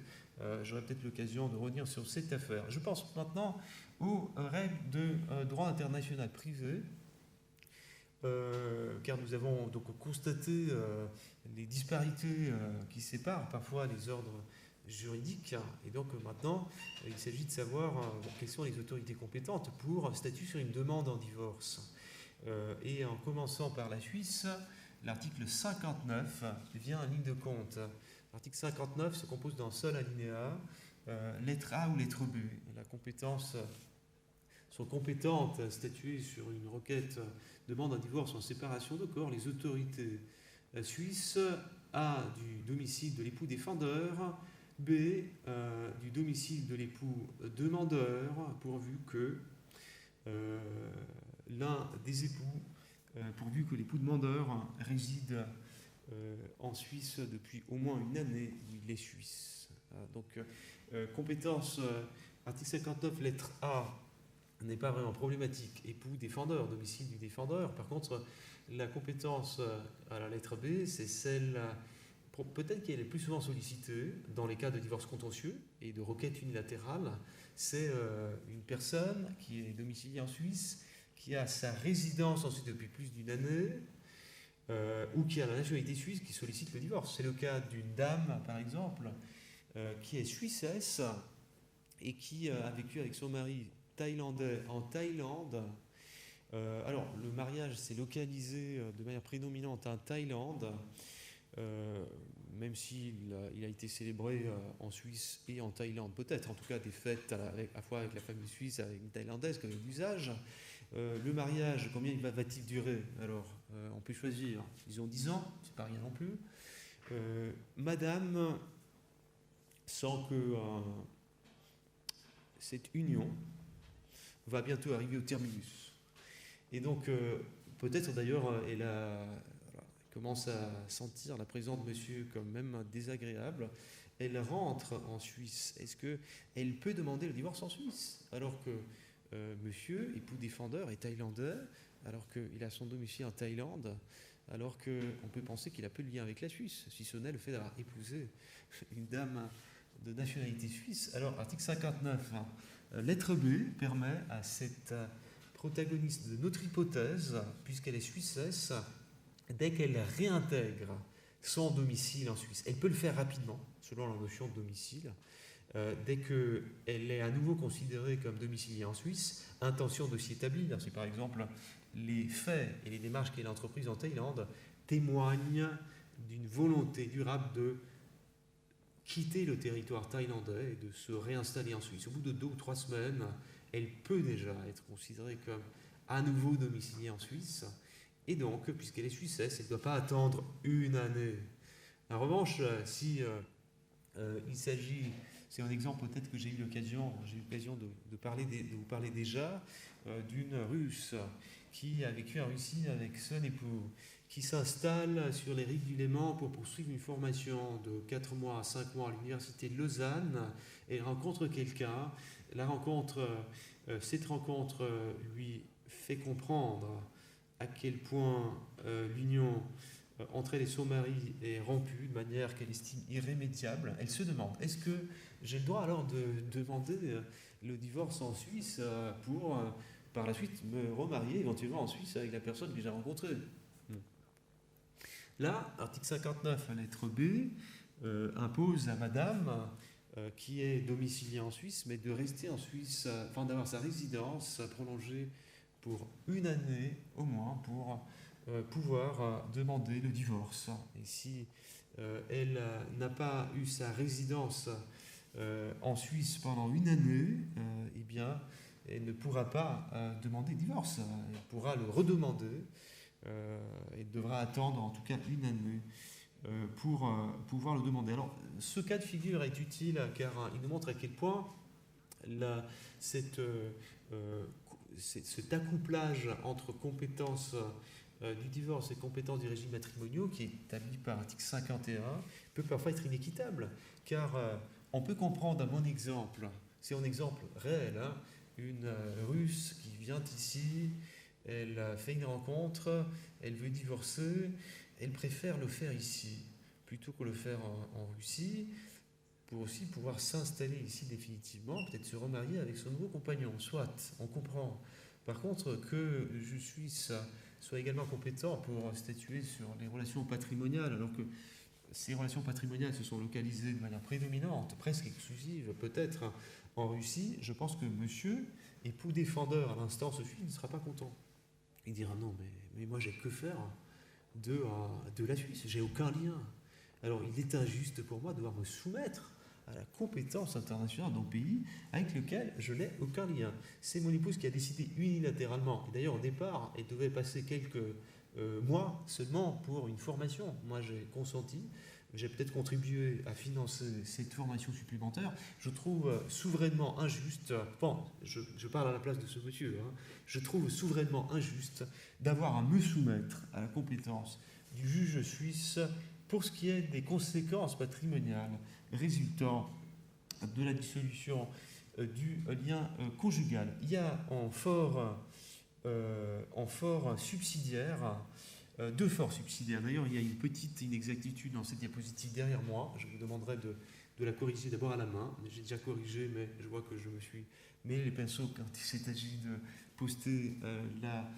J'aurai peut-être l'occasion de revenir sur cette affaire. Je pense maintenant aux règles de droit international privé, car nous avons donc constaté les disparités qui séparent parfois les ordres juridiques. Et donc maintenant, il s'agit de savoir quelles sont les autorités compétentes pour statuer sur une demande en divorce. Et en commençant par la Suisse, l'article 59 vient en ligne de compte. L'article 59 se compose d'un seul alinéa, lettre A ou lettre B. Et la compétence sont compétentes à statuer sur une requête demande un divorce en séparation de corps les autorités suisses A du domicile de l'époux défendeur, B du domicile de l'époux demandeur, pourvu que l'un des époux, pourvu que l'époux demandeur réside en Suisse depuis au moins une année, il est suisse. Donc, compétence, article 59, lettre A, n'est pas vraiment problématique. Époux défendeur, domicile du défendeur. Par contre, la compétence à la lettre B, c'est celle, peut-être qu'elle est plus souvent sollicitée dans les cas de divorce contentieux et de requête unilatérale. C'est une personne qui est domiciliée en Suisse, qui a sa résidence ensuite depuis plus d'une année, ou qui a la nationalité suisse qui sollicite le divorce. C'est le cas d'une dame, par exemple, qui est suissesse et qui a vécu avec son mari thaïlandais en Thaïlande. Alors, le mariage s'est localisé de manière prédominante en Thaïlande, même s'il a été célébré en Suisse et en Thaïlande, peut-être, en tout cas des fêtes à la fois avec la famille suisse, avec une thaïlandaise, comme l'usage. Le mariage, combien va-t-il durer? Alors, on peut choisir, disons 10 ans, c'est pas rien non plus. Madame sent que cette union va bientôt arriver au terminus. Et donc, peut-être d'ailleurs, elle commence à sentir la présence de monsieur comme même désagréable. Elle rentre en Suisse. Est-ce qu'elle peut demander le divorce en Suisse alors que monsieur, époux défendeur, est thaïlandais, alors qu'il a son domicile en Thaïlande, alors qu'on peut penser qu'il a peu de lien avec la Suisse, si ce n'est le fait d'avoir épousé une dame de nationalité suisse. Alors, article 59, lettre B permet à cette protagoniste de notre hypothèse, puisqu'elle est suissesse, dès qu'elle réintègre son domicile en Suisse, elle peut le faire rapidement, selon la notion de domicile, dès qu'elle est à nouveau considérée comme domiciliée en Suisse, intention de s'y établir. Si par exemple les faits et les démarches qu'elle a entreprises en Thaïlande témoignent d'une volonté durable de quitter le territoire thaïlandais et de se réinstaller en Suisse. Au bout de 2 ou 3 semaines, elle peut déjà être considérée comme à nouveau domiciliée en Suisse. Et donc, puisqu'elle est suissesse, elle ne doit pas attendre une année. En revanche, si il s'agit, c'est un exemple peut-être que j'ai eu l'occasion de vous parler déjà, d'une Russe qui a vécu en Russie avec son époux, qui s'installe sur les rives du Léman pour poursuivre une formation de 4 mois à 5 mois à l'université de Lausanne, et rencontre quelqu'un. Cette rencontre lui fait comprendre à quel point l'union entre elle et son mari est rompue de manière qu'elle estime irrémédiable. Elle se demande, est-ce que j'ai le droit alors de demander le divorce en Suisse pour par la suite me remarier éventuellement en Suisse avec la personne que j'ai rencontrée? Là, article 59, lettre B, impose à madame qui est domiciliée en Suisse, mais de rester en Suisse, enfin d'avoir sa résidence prolongée pour une année au moins pour pouvoir demander le divorce. Et si elle n'a pas eu sa résidence en Suisse pendant une année, eh bien, elle ne pourra pas demander le divorce. Elle pourra le redemander. Elle devra attendre en tout cas une année pour pouvoir le demander. Alors, ce cas de figure est utile car il nous montre à quel point cet accouplage entre compétences du divorce et compétences du régime matrimonial, qui est établi par l'article 51, peut parfois être inéquitable, car on peut comprendre à mon exemple, c'est un exemple réel, une Russe qui vient ici, elle fait une rencontre, elle veut divorcer, elle préfère le faire ici plutôt que le faire en Russie, pour aussi pouvoir s'installer ici définitivement, peut-être se remarier avec son nouveau compagnon. Soit, on comprend. Par contre, que le Suisse soit également compétent pour statuer sur les relations patrimoniales, alors que ces relations patrimoniales se sont localisées de manière prédominante, presque exclusive peut-être, en Russie, je pense que monsieur, époux défendeur à l'instant, ce fils ne sera pas content. Il dira non, mais moi j'ai que faire de la Suisse, j'ai aucun lien. Alors il est injuste pour moi de devoir me soumettre à la compétence internationale d'un pays avec lequel je n'ai aucun lien. C'est mon épouse qui a décidé unilatéralement, et d'ailleurs au départ, elle devait passer quelques mois seulement pour une formation. Moi j'ai consenti, j'ai peut-être contribué à financer cette formation supplémentaire. Je trouve souverainement injuste, bon, je parle à la place de ce monsieur, hein, je trouve souverainement injuste d'avoir à me soumettre à la compétence du juge suisse pour ce qui est des conséquences patrimoniales résultant de la dissolution du lien conjugal. Il y a en fort subsidiaire, deux forts subsidiaires. D'ailleurs, il y a une petite inexactitude dans cette diapositive derrière moi. Je vous demanderai de la corriger d'abord à la main. J'ai déjà corrigé, mais je vois que je me suis mêlé les pinceaux quand il s'est agi de poster la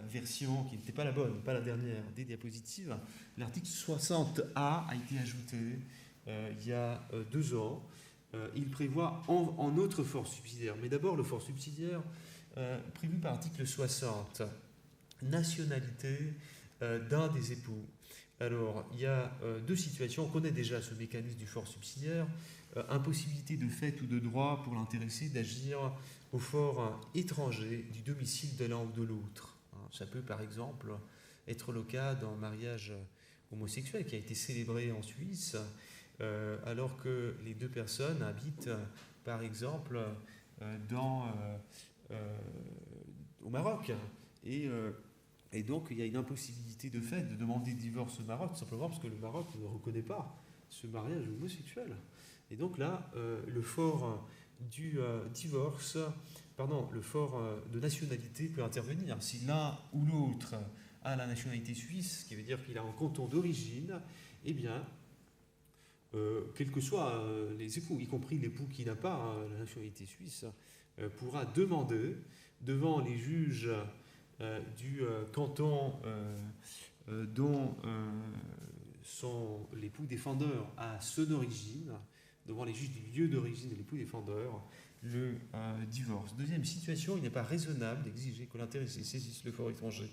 version qui n'était pas la bonne, pas la dernière des diapositives. L'article 60A a été ajouté il y a 2 ans. Il prévoit en autre force subsidiaire, mais d'abord le force subsidiaire prévu par l'article 60, nationalité d'un des époux. Alors, il y a 2 situations. On connaît déjà ce mécanisme du fort subsidiaire. Impossibilité de fait ou de droit pour l'intéressé d'agir au fort étranger du domicile de l'un ou de l'autre. Ça peut par exemple être le cas d'un mariage homosexuel qui a été célébré en Suisse, alors que les 2 personnes habitent par exemple au Maroc. Et donc il y a une impossibilité de fait de demander le divorce au Maroc, simplement parce que le Maroc ne reconnaît pas ce mariage homosexuel. Et donc là, le fort du divorce, le fort de nationalité peut intervenir. Si l'un ou l'autre a la nationalité suisse, ce qui veut dire qu'il a un canton d'origine, eh bien, quels que soient les époux, y compris l'époux qui n'a pas la nationalité suisse, pourra demander devant les juges du canton dont l'époux défendeur a son origine, devant les juges du lieu d'origine de l'époux défendeur, le divorce. Deuxième situation, il n'est pas raisonnable d'exiger que l'intéressé saisisse le fort étranger.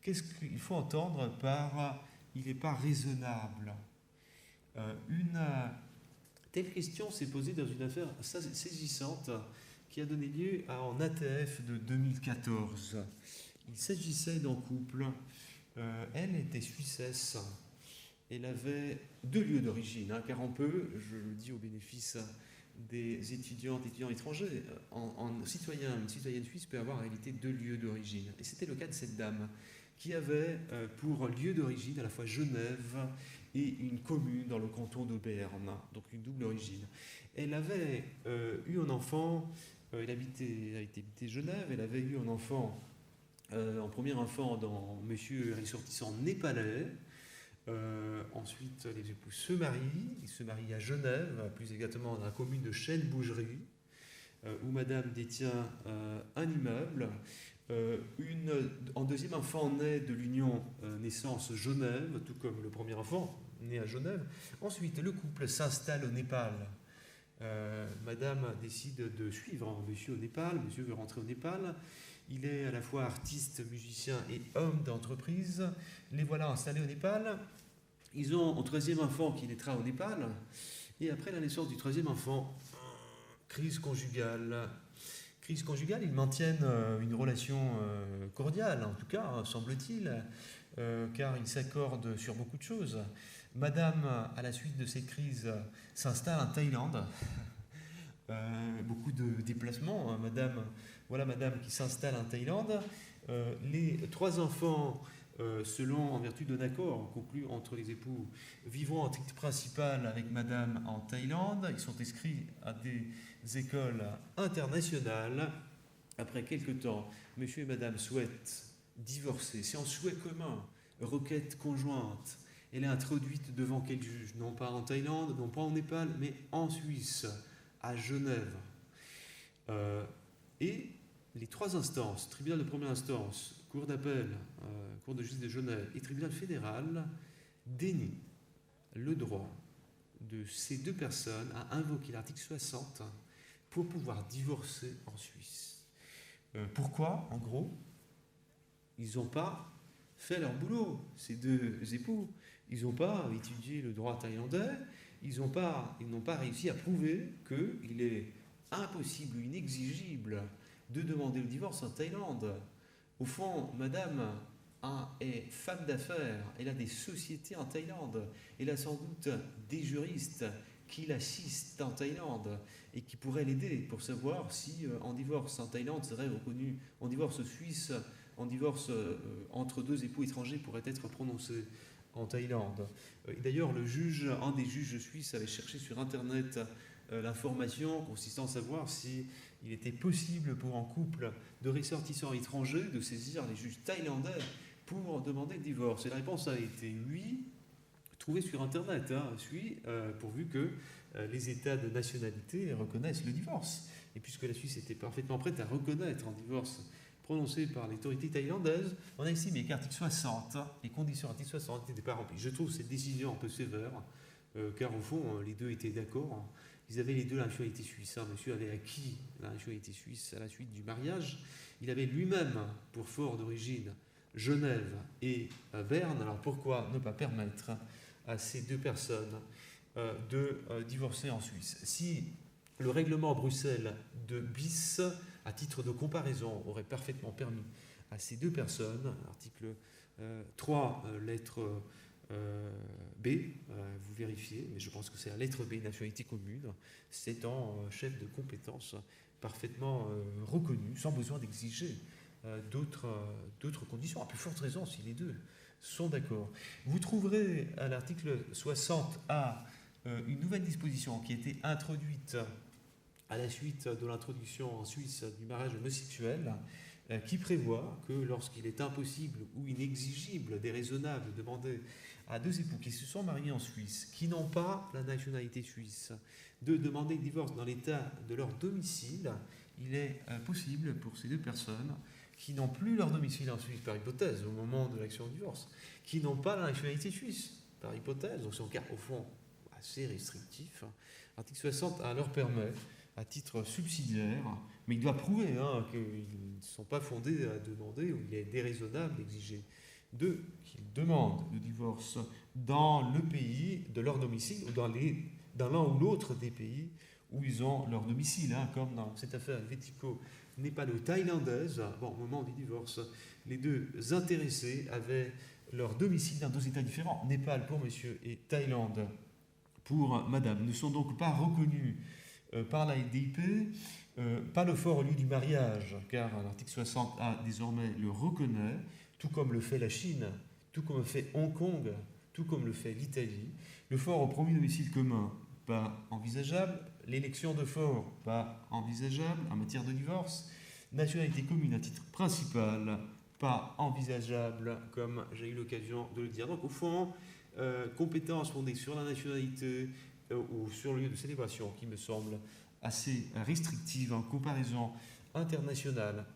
Qu'est-ce qu'il faut entendre par « il n'est pas raisonnable » Une telle question s'est posée dans une affaire saisissante qui a donné lieu à un ATF de 2014. Il s'agissait d'un couple. Elle était suissesse. Elle avait 2 lieux d'origine, car on peut, je le dis au bénéfice des étudiants étrangers, une citoyenne suisse peut avoir en réalité 2 lieux d'origine. Et c'était le cas de cette dame qui avait pour lieu d'origine à la fois Genève et une commune dans le canton de Berne, donc une double origine. Elle avait eu un enfant, elle habitait Genève, elle avait eu un enfant, un premier enfant dans monsieur ressortissant népalais. Ensuite, les époux se marient. Ils se marient à Genève, plus exactement dans la commune de Chêne-Bougerie, où madame détient un immeuble. Un deuxième enfant naît de l'union naissance Genève, tout comme le premier enfant né à Genève. Ensuite, le couple s'installe au Népal. Madame décide de suivre monsieur au Népal. Monsieur veut rentrer au Népal. Il est à la fois artiste, musicien et homme d'entreprise. Les voilà installés au Népal. Ils ont un 3e enfant qui naîtra au Népal. Et après la naissance du 3e enfant, crise conjugale. Crise conjugale, ils maintiennent une relation cordiale, en tout cas, semble-t-il, car ils s'accordent sur beaucoup de choses. Madame, à la suite de cette crise, s'installe en Thaïlande. Beaucoup de déplacements. Voilà madame qui s'installe en Thaïlande. Les 3 enfants, en vertu d'un accord conclu entre les époux, vivront en titre principal avec madame en Thaïlande. Ils sont inscrits à des écoles internationales. Après quelques temps, monsieur et madame souhaitent divorcer. C'est un souhait commun requête conjointe, elle est introduite devant quel juge? Non pas en Thaïlande, non pas en Népal, mais en Suisse, à Genève. Et les trois instances, tribunal de première instance, cour d'appel, cour de justice de Genève et tribunal fédéral, dénient le droit de ces deux personnes à invoquer l'article 60 pour pouvoir divorcer en Suisse. Pourquoi, en gros? Ils n'ont pas fait leur boulot, ces deux époux. Ils n'ont pas étudié le droit thaïlandais, ils n'ont pas réussi à prouver qu'il est impossible ou inexigible de demander le divorce en Thaïlande. Au fond, madame est femme d'affaires, elle a des sociétés en Thaïlande, elle a sans doute des juristes qui l'assistent en Thaïlande et qui pourraient l'aider pour savoir si en divorce en Thaïlande serait reconnu, en divorce suisse, en divorce entre deux époux étrangers pourrait être prononcé en Thaïlande. Et d'ailleurs, un des juges suisses avait cherché sur Internet l'information consistant à savoir si il était possible pour un couple de ressortissants étrangers de saisir les juges thaïlandais pour demander le divorce. Et la réponse a été oui, trouvée sur Internet, pourvu que les États de nationalité reconnaissent le divorce. Et puisque la Suisse était parfaitement prête à reconnaître un divorce prononcé par l'autorité thaïlandaise, on a estimé qu'article 60, les conditions article 60 n'étaient pas remplies. Je trouve cette décision un peu sévère, car au fond, les deux étaient d'accord. Ils avaient les deux la nationalité suisse. Monsieur avait acquis la nationalité suisse à la suite du mariage. Il avait lui-même, pour fort d'origine, Genève et Berne. Alors pourquoi ne pas permettre à ces deux personnes de divorcer en Suisse? Si le règlement Bruxelles de bis, à titre de comparaison, aurait parfaitement permis à ces deux personnes, article 3, lettre B, vous vérifiez, mais je pense que c'est la lettre B, nationalité commune, c'est un chef de compétence parfaitement reconnu, sans besoin d'exiger d'autres conditions, à plus forte raison si les deux sont d'accord. Vous trouverez à l'article 60A une nouvelle disposition qui a été introduite à la suite de l'introduction en Suisse du mariage homosexuel, qui prévoit que lorsqu'il est impossible ou inexigible, déraisonnable, de demander à deux époux qui se sont mariés en Suisse, qui n'ont pas la nationalité suisse, de demander le divorce dans l'état de leur domicile, il est possible pour ces deux personnes qui n'ont plus leur domicile en Suisse, par hypothèse, au moment de l'action de divorce, qui n'ont pas la nationalité suisse, par hypothèse, donc c'est un cas au fond assez restrictif. L'article 60 leur permet, à titre subsidiaire, mais il doit prouver qu'ils ne sont pas fondés à demander, ou il est déraisonnable d'exiger d'eux qu'ils demandent le divorce dans le pays de leur domicile, ou dans l'un ou l'autre des pays où ils ont leur domicile, comme dans cette affaire népalo-thaïlandaise. Au moment du divorce, les deux intéressés avaient leur domicile dans deux États différents, Népal pour monsieur et Thaïlande pour madame, ne sont donc pas reconnus par la LDIP, pas le fort au lieu du mariage, car l'article 60A désormais le reconnaît, tout comme le fait la Chine, tout comme le fait Hong Kong, tout comme le fait l'Italie. Le fort au premier domicile commun, pas envisageable. L'élection de fort, pas envisageable en matière de divorce. Nationalité commune à titre principal, pas envisageable, comme j'ai eu l'occasion de le dire. Donc au fond, compétences fondées sur la nationalité ou sur le lieu de célébration qui me semble assez restrictive en comparaison internationale.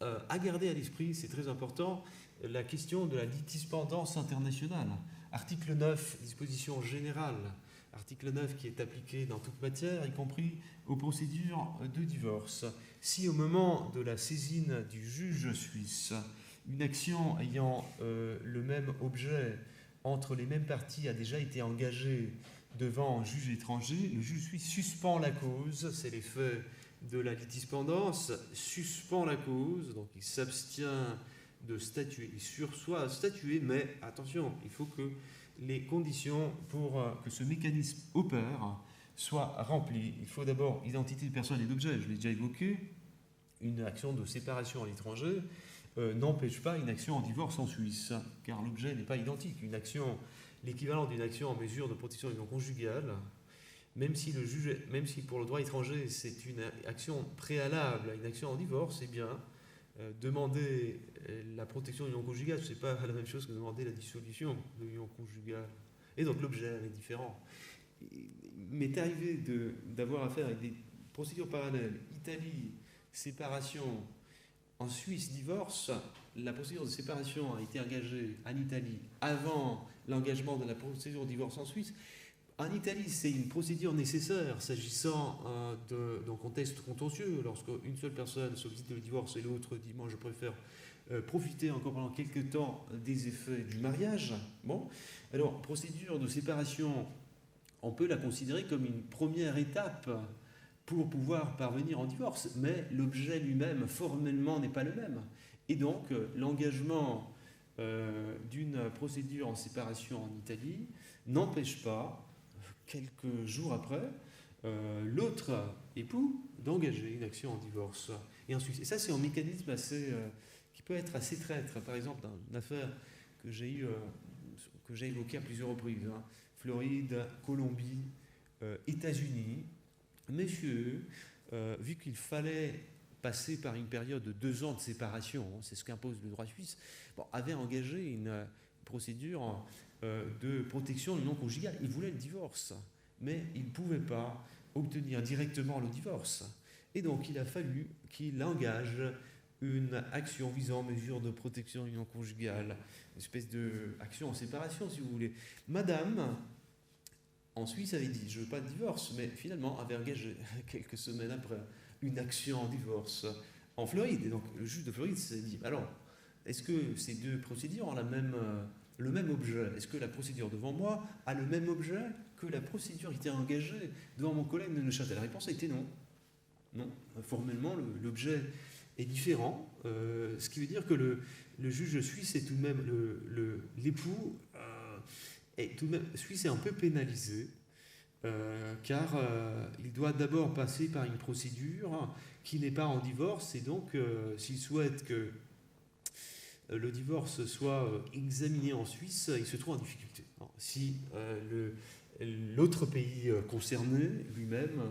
À garder à l'esprit, c'est très important, la question de la litispendance internationale. Article 9, disposition générale. Article 9 qui est appliqué dans toute matière, y compris aux procédures de divorce. Si au moment de la saisine du juge suisse, une action ayant le même objet entre les mêmes parties a déjà été engagée devant un juge étranger, le juge suisse suspend la cause, c'est l'effet de la litispendance, suspend la cause, donc il s'abstient de statuer, il sursoit à statuer, mais attention, il faut que les conditions pour que ce mécanisme opère soient remplies. Il faut d'abord identité de personne et d'objet, je l'ai déjà évoqué, une action de séparation à l'étranger n'empêche pas une action en divorce en Suisse, car l'objet n'est pas identique. Une action, l'équivalent d'une action en mesure de protection de l'union conjugale, même si pour le droit étranger c'est une action préalable à une action en divorce, eh bien, demander la protection de l'union conjugale, ce n'est pas la même chose que demander la dissolution de l'union conjugale. Et donc l'objet est différent. Il m'est arrivé d'avoir affaire avec des procédures parallèles. Italie, séparation. En Suisse, divorce. La procédure de séparation a été engagée en Italie avant l'engagement de la procédure de divorce en Suisse. En Italie, c'est une procédure nécessaire s'agissant d'un contexte contentieux. Lorsqu'une seule personne sollicite le divorce et l'autre dit « moi je préfère profiter encore pendant quelques temps des effets du mariage ». Bon, alors procédure de séparation, on peut la considérer comme une première étape pour pouvoir parvenir en divorce, mais l'objet lui-même formellement n'est pas le même. Et donc l'engagement d'une procédure en séparation en Italie n'empêche pas, quelques jours après, l'autre époux d'engager une action en divorce. Et ensuite, et ça c'est un mécanisme qui peut être assez traître. Par exemple, dans une affaire que j'ai évoquée à plusieurs reprises, hein, Floride, Colombie, États-Unis, monsieur, vu qu'il fallait passer par une période de 2 ans de séparation, hein, c'est ce qu'impose le droit suisse, avait engagé une procédure de protection de l'union conjugale. Il voulait le divorce, mais il ne pouvait pas obtenir directement le divorce. Et donc il a fallu qu'il engage une action visant mesure de protection de l'union conjugale, une espèce d'action en séparation, si vous voulez. Madame, en Suisse, avait dit « je ne veux pas de divorce », mais finalement avait engagé quelques semaines après une action en divorce en Floride. Et donc le juge de Floride s'est dit « alors, est-ce que ces deux procédures ont le même objet? Est-ce que la procédure devant moi a le même objet que la procédure qui était engagée devant mon collègue de Neuchâtel ?» La réponse a été non. Non, formellement, l'objet est différent, ce qui veut dire que le juge suisse est tout de même, l'époux est tout de même, suisse est un peu pénalisé, car il doit d'abord passer par une procédure qui n'est pas en divorce, et donc s'il souhaite que le divorce soit examiné en Suisse, il se trouve en difficulté. Si l'autre pays concerné lui-même,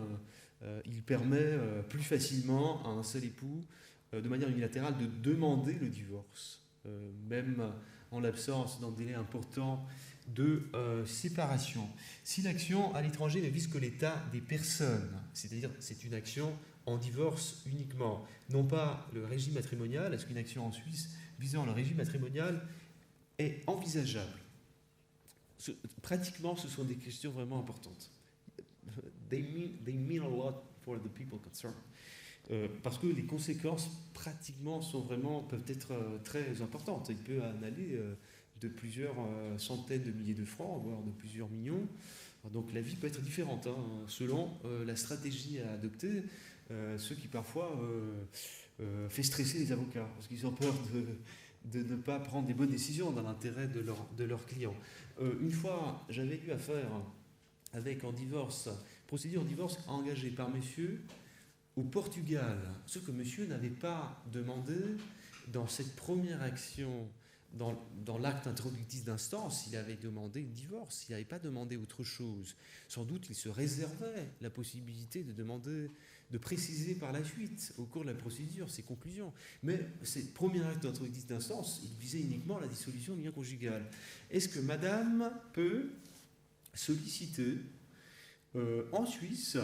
il permet plus facilement à un seul époux, de manière unilatérale, de demander le divorce, même en l'absence d'un délai important de séparation. Si l'action à l'étranger ne vise que l'état des personnes, c'est-à-dire c'est une action en divorce uniquement, non pas le régime matrimonial, est-ce qu'une action en Suisse visant le régime matrimonial est envisageable? Pratiquement, ce sont des questions vraiment importantes. They mean a lot for the people concerned. Parce que les conséquences pratiquement peuvent être très importantes. Il peut en aller de plusieurs centaines de milliers de francs, voire de plusieurs millions. Donc la vie peut être différente selon la stratégie à adopter, ce qui parfois fait stresser les avocats, parce qu'ils ont peur de ne pas prendre des bonnes décisions dans l'intérêt de leurs clients. Une fois, j'avais eu affaire avec procédure en divorce engagée par monsieur au Portugal, ce que monsieur n'avait pas demandé dans cette première action, dans l'acte introductif d'instance. Il avait demandé le divorce, il n'avait pas demandé autre chose. Sans doute il se réservait la possibilité de préciser par la suite, au cours de la procédure, ses conclusions. Mais ce premier acte introductif d'instance, il visait uniquement la dissolution de l'union conjugale. Est-ce que madame peut solliciter en Suisse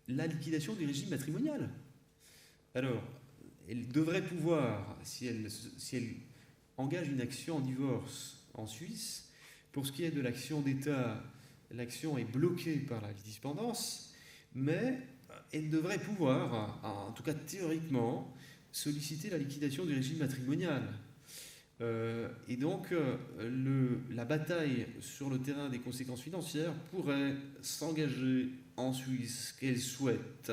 la liquidation du régime matrimonial? Alors, elle devrait pouvoir, si elle engage une action en divorce en Suisse, pour ce qui est de l'action d'État, l'action est bloquée par la litispendance, mais elle devrait pouvoir, en tout cas théoriquement, solliciter la liquidation du régime matrimonial. Et donc, la bataille sur le terrain des conséquences financières pourrait s'engager en Suisse, qu'elle souhaite,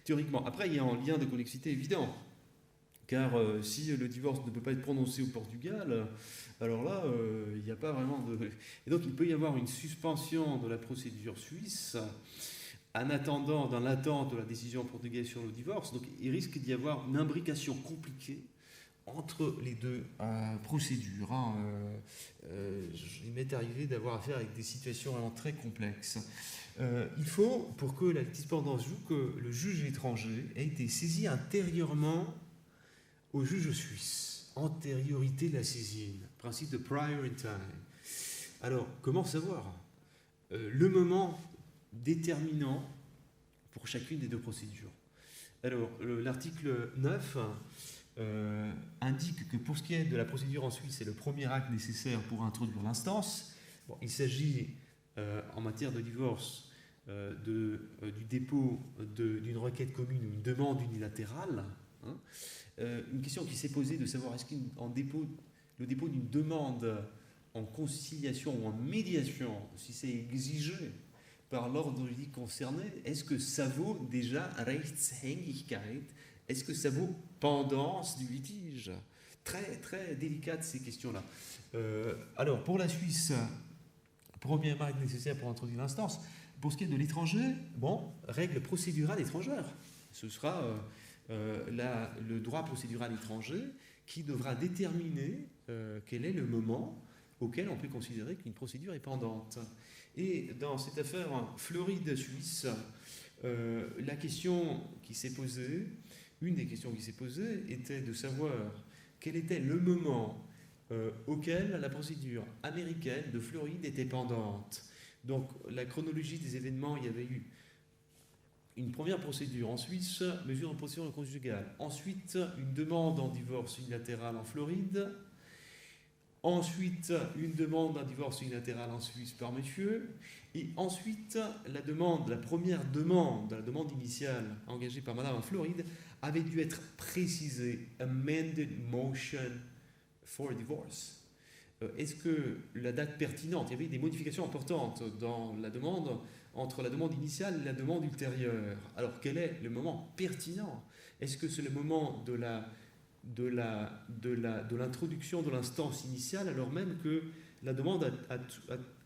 théoriquement. Après, il y a un lien de connexité évident, car si le divorce ne peut pas être prononcé au Portugal, alors là, il n'y a pas vraiment de... Et donc, il peut y avoir une suspension de la procédure suisse en attendant, dans l'attente de la décision portugaise sur le divorce. Donc, il risque d'y avoir une imbrication compliquée entre les deux procédures. Il m'est arrivé d'avoir affaire avec des situations vraiment très complexes. Il faut, pour que la litiscordance joue, que le juge étranger ait été saisi antérieurement au juge suisse. Antériorité de la saisine, principe de prior in time. Alors, comment savoir le moment déterminant pour chacune des deux procédures? Alors, l'article 9 indique que pour ce qui est de la procédure en Suisse, c'est le premier acte nécessaire pour introduire l'instance. Bon, il s'agit en matière de divorce du dépôt d'une requête commune ou une demande unilatérale. Une question qui s'est posée de savoir est-ce que le dépôt d'une demande en conciliation ou en médiation, si c'est exigé par l'ordre juridique concerné, est-ce que ça vaut déjà Rechtshängigkeit? Est-ce que ça vaut pendance du litige? Très, très délicates ces questions-là. Alors, pour la Suisse, premier acte nécessaire pour introduire l'instance. Pour ce qui est de l'étranger, bon, règle procédurale étrangère. Ce sera le droit procédural étranger qui devra déterminer quel est le moment auquel on peut considérer qu'une procédure est pendante. Et dans cette affaire Floride-Suisse, la question qui s'est posée, une des questions qui s'est posée, était de savoir quel était le moment auquel la procédure américaine de Floride était pendante. Donc, la chronologie des événements, il y avait eu une première procédure en Suisse, mesure de procédure conjugale. Ensuite, une demande en divorce unilatéral en Floride. Ensuite, une demande en divorce unilatéral en Suisse par monsieur. Et ensuite, la première demande, la demande initiale engagée par madame en Floride, avait dû être précisée. Amended motion for divorce. Est-ce que la date pertinente, il y avait des modifications importantes dans la demande, entre la demande initiale et la demande ultérieure. Alors, quel est le moment pertinent? Est-ce que c'est le moment de l'introduction de l'instance initiale, alors même que la demande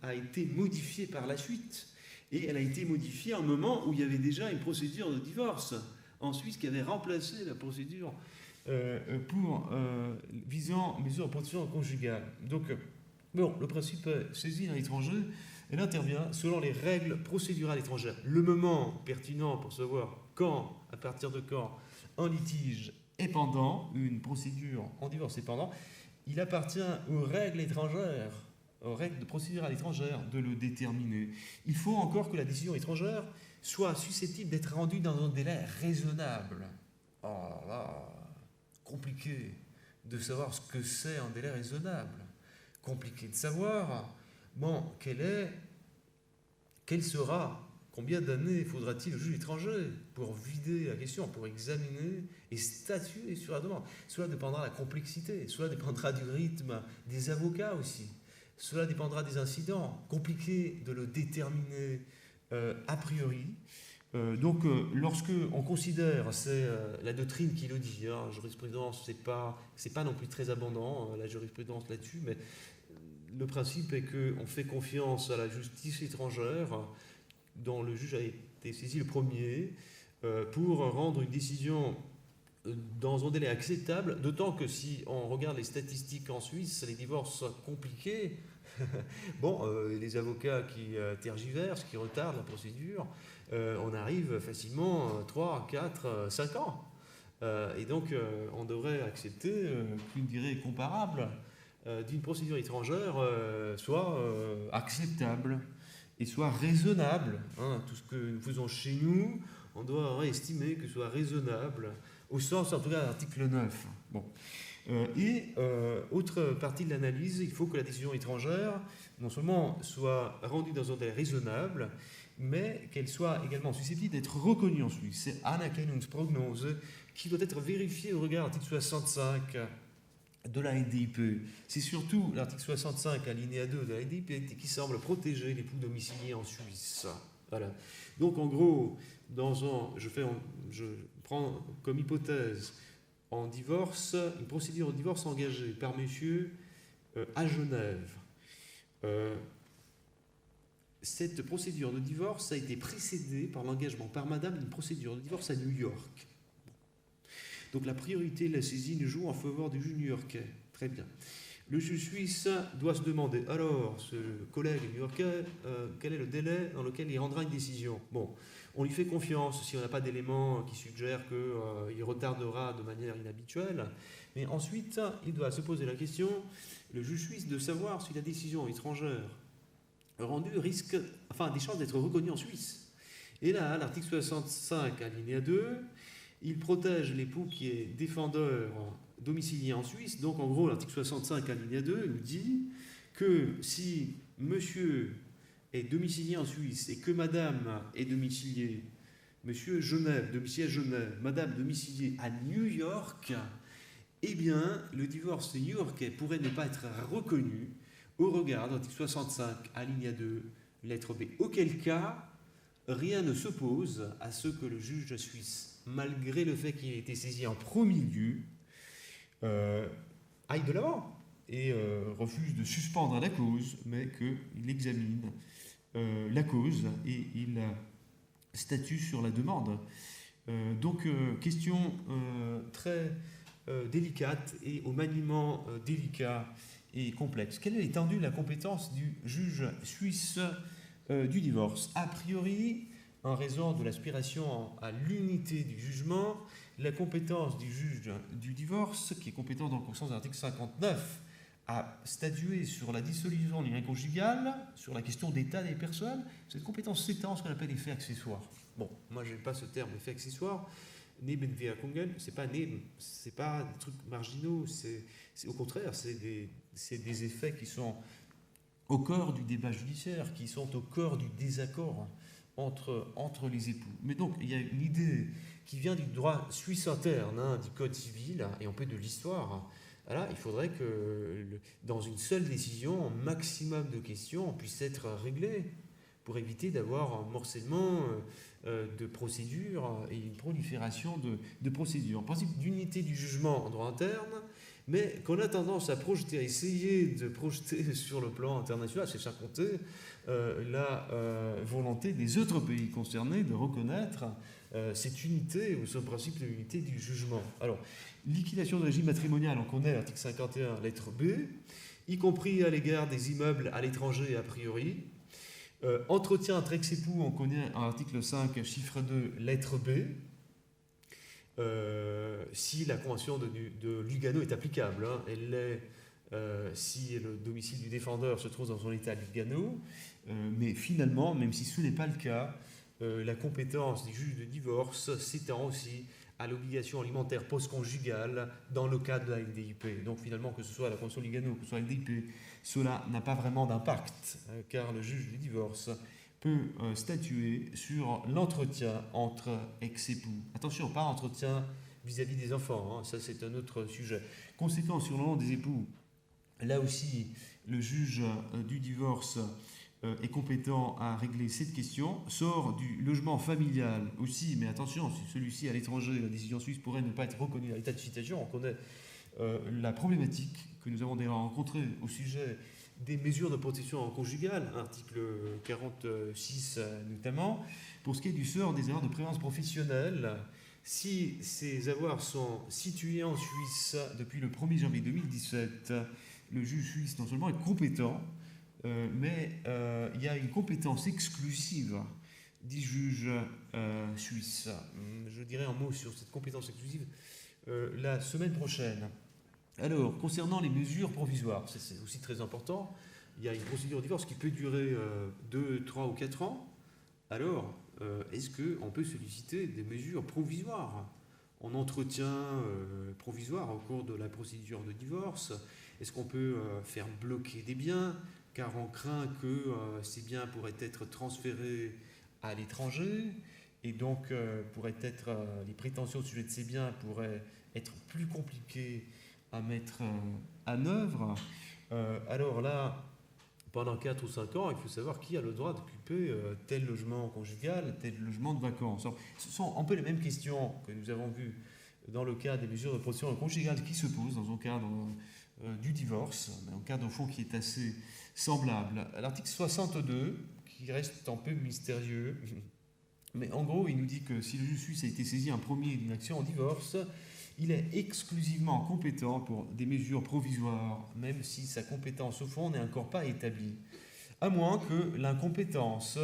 a été modifiée par la suite? Et elle a été modifiée à un moment où il y avait déjà une procédure de divorce en Suisse qui avait remplacé la procédure visant mesure de protection conjugale. Donc, bon, le principe est saisi à l'étranger, elle intervient selon les règles procédurales étrangères. Le moment pertinent pour savoir quand, à partir de quand, un litige est pendant, une procédure en divorce est pendant, il appartient aux règles étrangères, aux règles de procédure étrangère de le déterminer. Il faut encore que la décision étrangère soit susceptible d'être rendue dans un délai raisonnable. Oh là, compliqué de savoir ce que c'est un délai raisonnable. Compliqué de savoir, bon, quel sera, combien d'années faudra-t-il au juge étranger pour vider la question, pour examiner et statuer sur la demande? Cela dépendra de la complexité, cela dépendra du rythme des avocats aussi, cela dépendra des incidents. Compliqué de le déterminer a priori. Donc, lorsque on considère, c'est la doctrine qui le dit, la jurisprudence, c'est pas non plus très abondant, la jurisprudence là-dessus, mais le principe est qu'on fait confiance à la justice étrangère, dont le juge a été saisi le premier, pour rendre une décision dans un délai acceptable, d'autant que si on regarde les statistiques en Suisse, les divorces compliqués, bon, les avocats qui tergiversent, qui retardent la procédure, on arrive facilement 3, 4, 5 ans. Et donc, on devrait accepter qu'une durée comparable d'une procédure étrangère soit acceptable et soit raisonnable. Tout ce que nous faisons chez nous, on doit estimer que ce soit raisonnable, au sens, en tout cas, de l'article 9. Bon. Autre partie de l'analyse, il faut que la décision étrangère, non seulement soit rendue dans un délai raisonnable, mais qu'elle soit également susceptible d'être reconnue en Suisse. C'est Anerkennungsprognose qui doit être vérifiée au regard de l'article 65 de la LDIP. C'est surtout l'article 65, alinéa 2 de la LDIP qui semble protéger l'époux domicilié en Suisse. Voilà. Donc en gros, je prends comme hypothèse en divorce, une procédure de divorce engagée par monsieur à Genève. Cette procédure de divorce a été précédée par l'engagement par madame d'une procédure de divorce à New York. Donc la priorité de la saisine joue en faveur du juge new-yorkais. Très bien. Le juge suisse doit se demander, alors, ce collègue new-yorkais, quel est le délai dans lequel il rendra une décision? Bon, on lui fait confiance si on n'a pas d'éléments qui suggèrent qu'il retardera de manière inhabituelle. Mais ensuite, il doit se poser la question, le juge suisse, de savoir si la décision étrangère rendue risque, enfin, des chances d'être reconnue en Suisse. Et là, l'article 65, alinéa 2, il protège l'époux qui est défendeur domicilié en Suisse. Donc, en gros, l'article 65, alinéa 2, nous dit que si monsieur est domicilié en Suisse et que madame est domiciliée, monsieur Genève, domicilié à Genève, madame domiciliée à New York, eh bien, le divorce new-yorkais pourrait ne pas être reconnu au regard de l'article 65, alinéa 2, lettre B. Auquel cas, rien ne s'oppose à ce que le juge suisse, malgré le fait qu'il ait été saisi en premier lieu, aille de l'avant et refuse de suspendre la cause, mais qu'il examine la cause et il statue sur la demande. Donc, question très délicate et au maniement délicat et complexe. Quelle est l'étendue de la compétence du juge suisse du divorce? A priori, en raison de l'aspiration à l'unité du jugement, la compétence du juge du divorce, qui est compétent donc au sens de l'article 59, à statuer sur la dissolution du lien conjugal, sur la question d'état des personnes, cette compétence s'étend à ce qu'on appelle effets accessoires. Bon, moi je n'aime pas ce terme effet accessoire. Nebenwirkungen, c'est pas des trucs marginaux, c'est au contraire, c'est des effets qui sont au cœur du débat judiciaire, qui sont au cœur du désaccord entre les époux. Mais donc, il y a une idée qui vient du droit suisse interne, du code civil, et un peu de l'histoire. Là, il faudrait que, dans une seule décision, un maximum de questions puissent être réglées pour éviter d'avoir un morcellement de procédures et une prolifération de procédures. En principe d'unité du jugement en droit interne, mais qu'on a tendance à projeter, à essayer de projeter sur le plan international, c'est sans compter la volonté des autres pays concernés de reconnaître cette unité ou ce principe de l'unité du jugement. Alors, liquidation de régime matrimonial, on connaît l'article 51, lettre B, y compris à l'égard des immeubles à l'étranger a priori. Entretien entre ex-époux, on connaît l'article 5, chiffre 2, lettre B. Si la convention de Lugano est applicable, elle l'est si le domicile du défendeur se trouve dans son état Lugano, mais finalement, même si ce n'est pas le cas, la compétence des juges de divorce s'étend aussi à l'obligation alimentaire post-conjugale dans le cadre de la LDIP. Donc finalement, que ce soit la convention Lugano, que ce soit la LDIP, cela n'a pas vraiment d'impact, car le juge du divorce peut statuer sur l'entretien entre ex-époux. Attention, pas entretien vis-à-vis des enfants, ça c'est un autre sujet. Conséquence sur le nom des époux, là aussi, le juge du divorce est compétent à régler cette question. Sort du logement familial aussi, mais attention, si celui-ci est à l'étranger, la décision suisse pourrait ne pas être reconnue dans l'état de citation. On connaît la problématique que nous avons déjà rencontrée au sujet des mesures de protection conjugale, article 46 notamment, pour ce qui est du sort des avoirs de prévoyance professionnelle. Si ces avoirs sont situés en Suisse depuis le 1er janvier 2017, le juge suisse non seulement est compétent, mais il y a une compétence exclusive du juge suisse. Je dirais un mot sur cette compétence exclusive la semaine prochaine. Alors, concernant les mesures provisoires, c'est aussi très important, il y a une procédure de divorce qui peut durer 2, 3 ou 4 ans. Alors, est-ce qu'on peut solliciter des mesures provisoires en entretien provisoire au cours de la procédure de divorce? Est-ce qu'on peut faire bloquer des biens, car on craint que ces biens pourraient être transférés à l'étranger, et donc les prétentions au sujet de ces biens pourraient être plus compliquées à mettre en œuvre. Alors là, pendant 4 ou 5 ans, il faut savoir qui a le droit d'occuper tel logement conjugal, tel logement de vacances. Alors, ce sont un peu les mêmes questions que nous avons vues dans le cas des mesures de protection conjugale qui se posent dans un cadre du divorce, mais un cadre au fond qui est assez semblable. L'article 62, qui reste un peu mystérieux, Mais en gros, il nous dit que si le juge suisse a été saisi en premier d'une action en divorce, il est exclusivement compétent pour des mesures provisoires, même si sa compétence au fond n'est encore pas établie, à moins que l'incompétence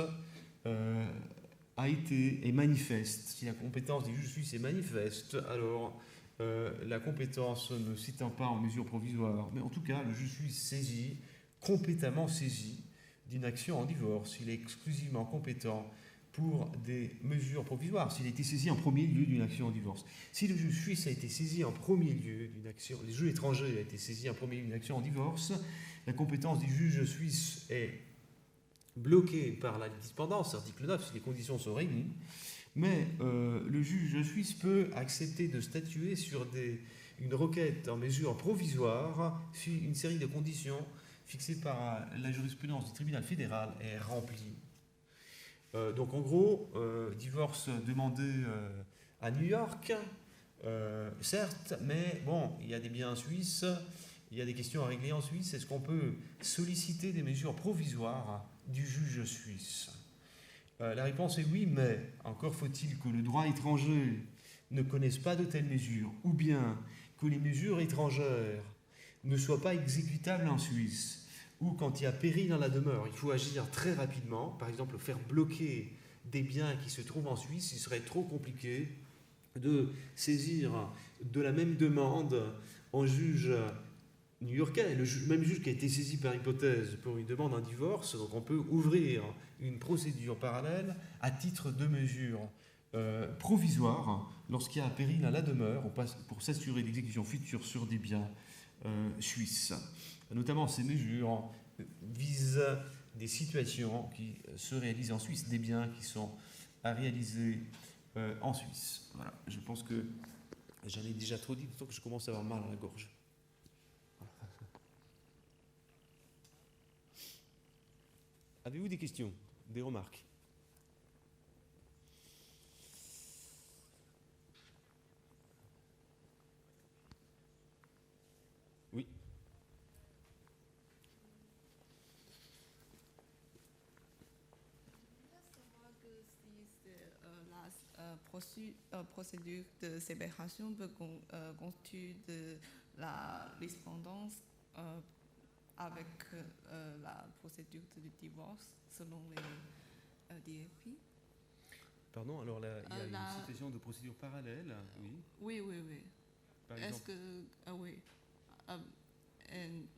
est manifeste. Si la compétence du juge suisse est manifeste, alors la compétence ne s'étend pas en mesures provisoires, mais en tout cas, le juge suisse saisit, compétemment saisi d'une action en divorce. Il est exclusivement compétent pour des mesures provisoires, s'il a été saisi en premier lieu d'une action en divorce. Si le juge suisse a été saisi en premier lieu d'une action, le juge étranger a été saisi en premier lieu d'une action en divorce, la compétence du juge suisse est bloquée par la dispendance, article 9, si les conditions sont réunies, mais le juge suisse peut accepter de statuer sur une requête en mesure provisoire si une série de conditions fixées par la jurisprudence du tribunal fédéral est remplie. Donc en gros, divorce demandé à New York, certes, mais bon, il y a des biens suisses, il y a des questions à régler en Suisse. Est-ce qu'on peut solliciter des mesures provisoires du juge suisse? La réponse est oui, mais encore faut-il que le droit étranger ne connaisse pas de telles mesures, ou bien que les mesures étrangères ne soient pas exécutables en Suisse, ou quand il y a péril dans la demeure, il faut agir très rapidement. Par exemple, faire bloquer des biens qui se trouvent en Suisse, il serait trop compliqué de saisir de la même demande en juge new-yorkais, même juge qui a été saisi par hypothèse pour une demande en divorce. Donc on peut ouvrir une procédure parallèle à titre de mesure provisoire lorsqu'il y a un péril à la demeure pour s'assurer l'exécution future sur des biens suisses. Notamment, ces mesures visent des situations qui se réalisent en Suisse, des biens qui sont à réaliser en Suisse. Voilà, je pense que j'en ai déjà trop dit, d'autant que je commence à avoir mal à la gorge. Avez-vous des questions, des remarques? Oui. Savoir que si la procédure de séparation peut constituer de la correspondance avec la procédure de divorce selon les DFI. Pardon, alors là, il y a la... une situation de procédure parallèle, oui. Oui, oui, oui. Par Est-ce exemple, que, oui,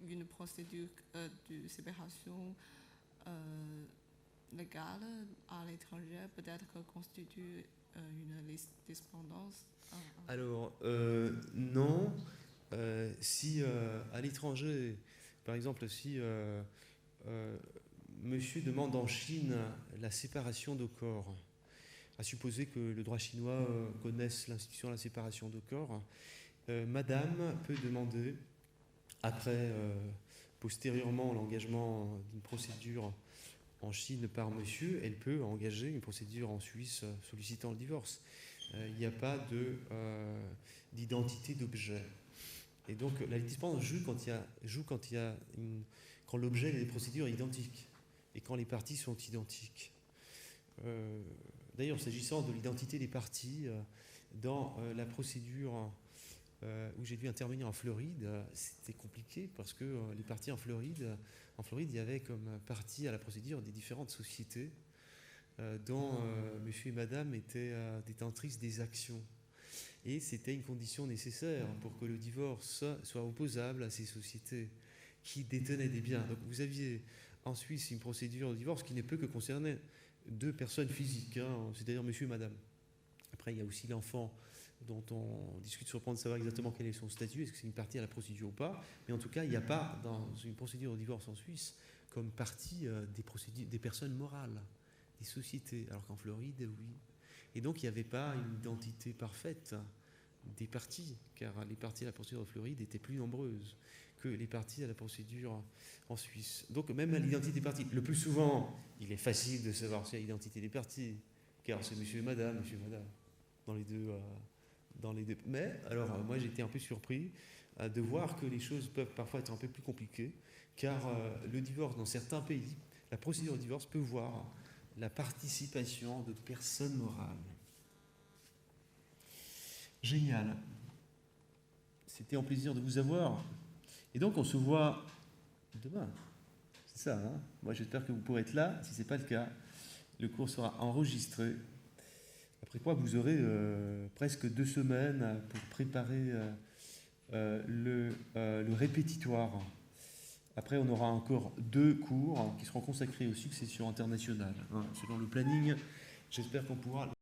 une procédure de séparation légale à l'étranger peut-être constitue une dépendance? alors, non. Si à l'étranger, par exemple, si monsieur demande en Chine la séparation de corps, à supposer que le droit chinois connaisse l'institution de la séparation de corps, madame peut demander, après, postérieurement, l'engagement d'une procédure en Chine par monsieur, elle peut engager une procédure en Suisse sollicitant le divorce. Il n'y a pas d'identité d'objet. Et donc la dispendance joue quand l'objet des procédures est identique et quand les parties sont identiques. D'ailleurs, s'agissant de l'identité des parties, dans la procédure où j'ai dû intervenir en Floride, c'était compliqué parce que les parties en Floride, il y avait comme partie à la procédure des différentes sociétés dont monsieur et madame étaient détentrices des actions. Et c'était une condition nécessaire pour que le divorce soit opposable à ces sociétés qui détenaient des biens. Donc vous aviez en Suisse une procédure de divorce qui ne peut que concerner deux personnes physiques, c'est-à-dire monsieur et madame. Après, il y a aussi l'enfant dont on discute sur le point de savoir exactement quel est son statut, est-ce que c'est une partie à la procédure ou pas. Mais en tout cas, il n'y a pas dans une procédure de divorce en Suisse comme partie des personnes morales, des sociétés, alors qu'en Floride, oui. Et donc, il n'y avait pas une identité parfaite des parties, car les parties à la procédure de Floride étaient plus nombreuses que les parties à la procédure en Suisse. Donc, même à l'identité des parties, le plus souvent, il est facile de savoir si l'identité des parties, car c'est monsieur et madame, dans les deux. Mais, alors, moi, j'étais un peu surpris de voir que les choses peuvent parfois être un peu plus compliquées, car le divorce, dans certains pays, la procédure de divorce peut voir la participation de personnes morales. Génial. C'était un plaisir de vous avoir. Et donc, on se voit demain. C'est ça, hein? Moi, j'espère que vous pourrez être là. Si ce n'est pas le cas, le cours sera enregistré. Après quoi, vous aurez presque 2 semaines pour préparer le répétitoire. Après, on aura encore 2 cours qui seront consacrés aux successions internationales. Selon le planning, j'espère qu'on pourra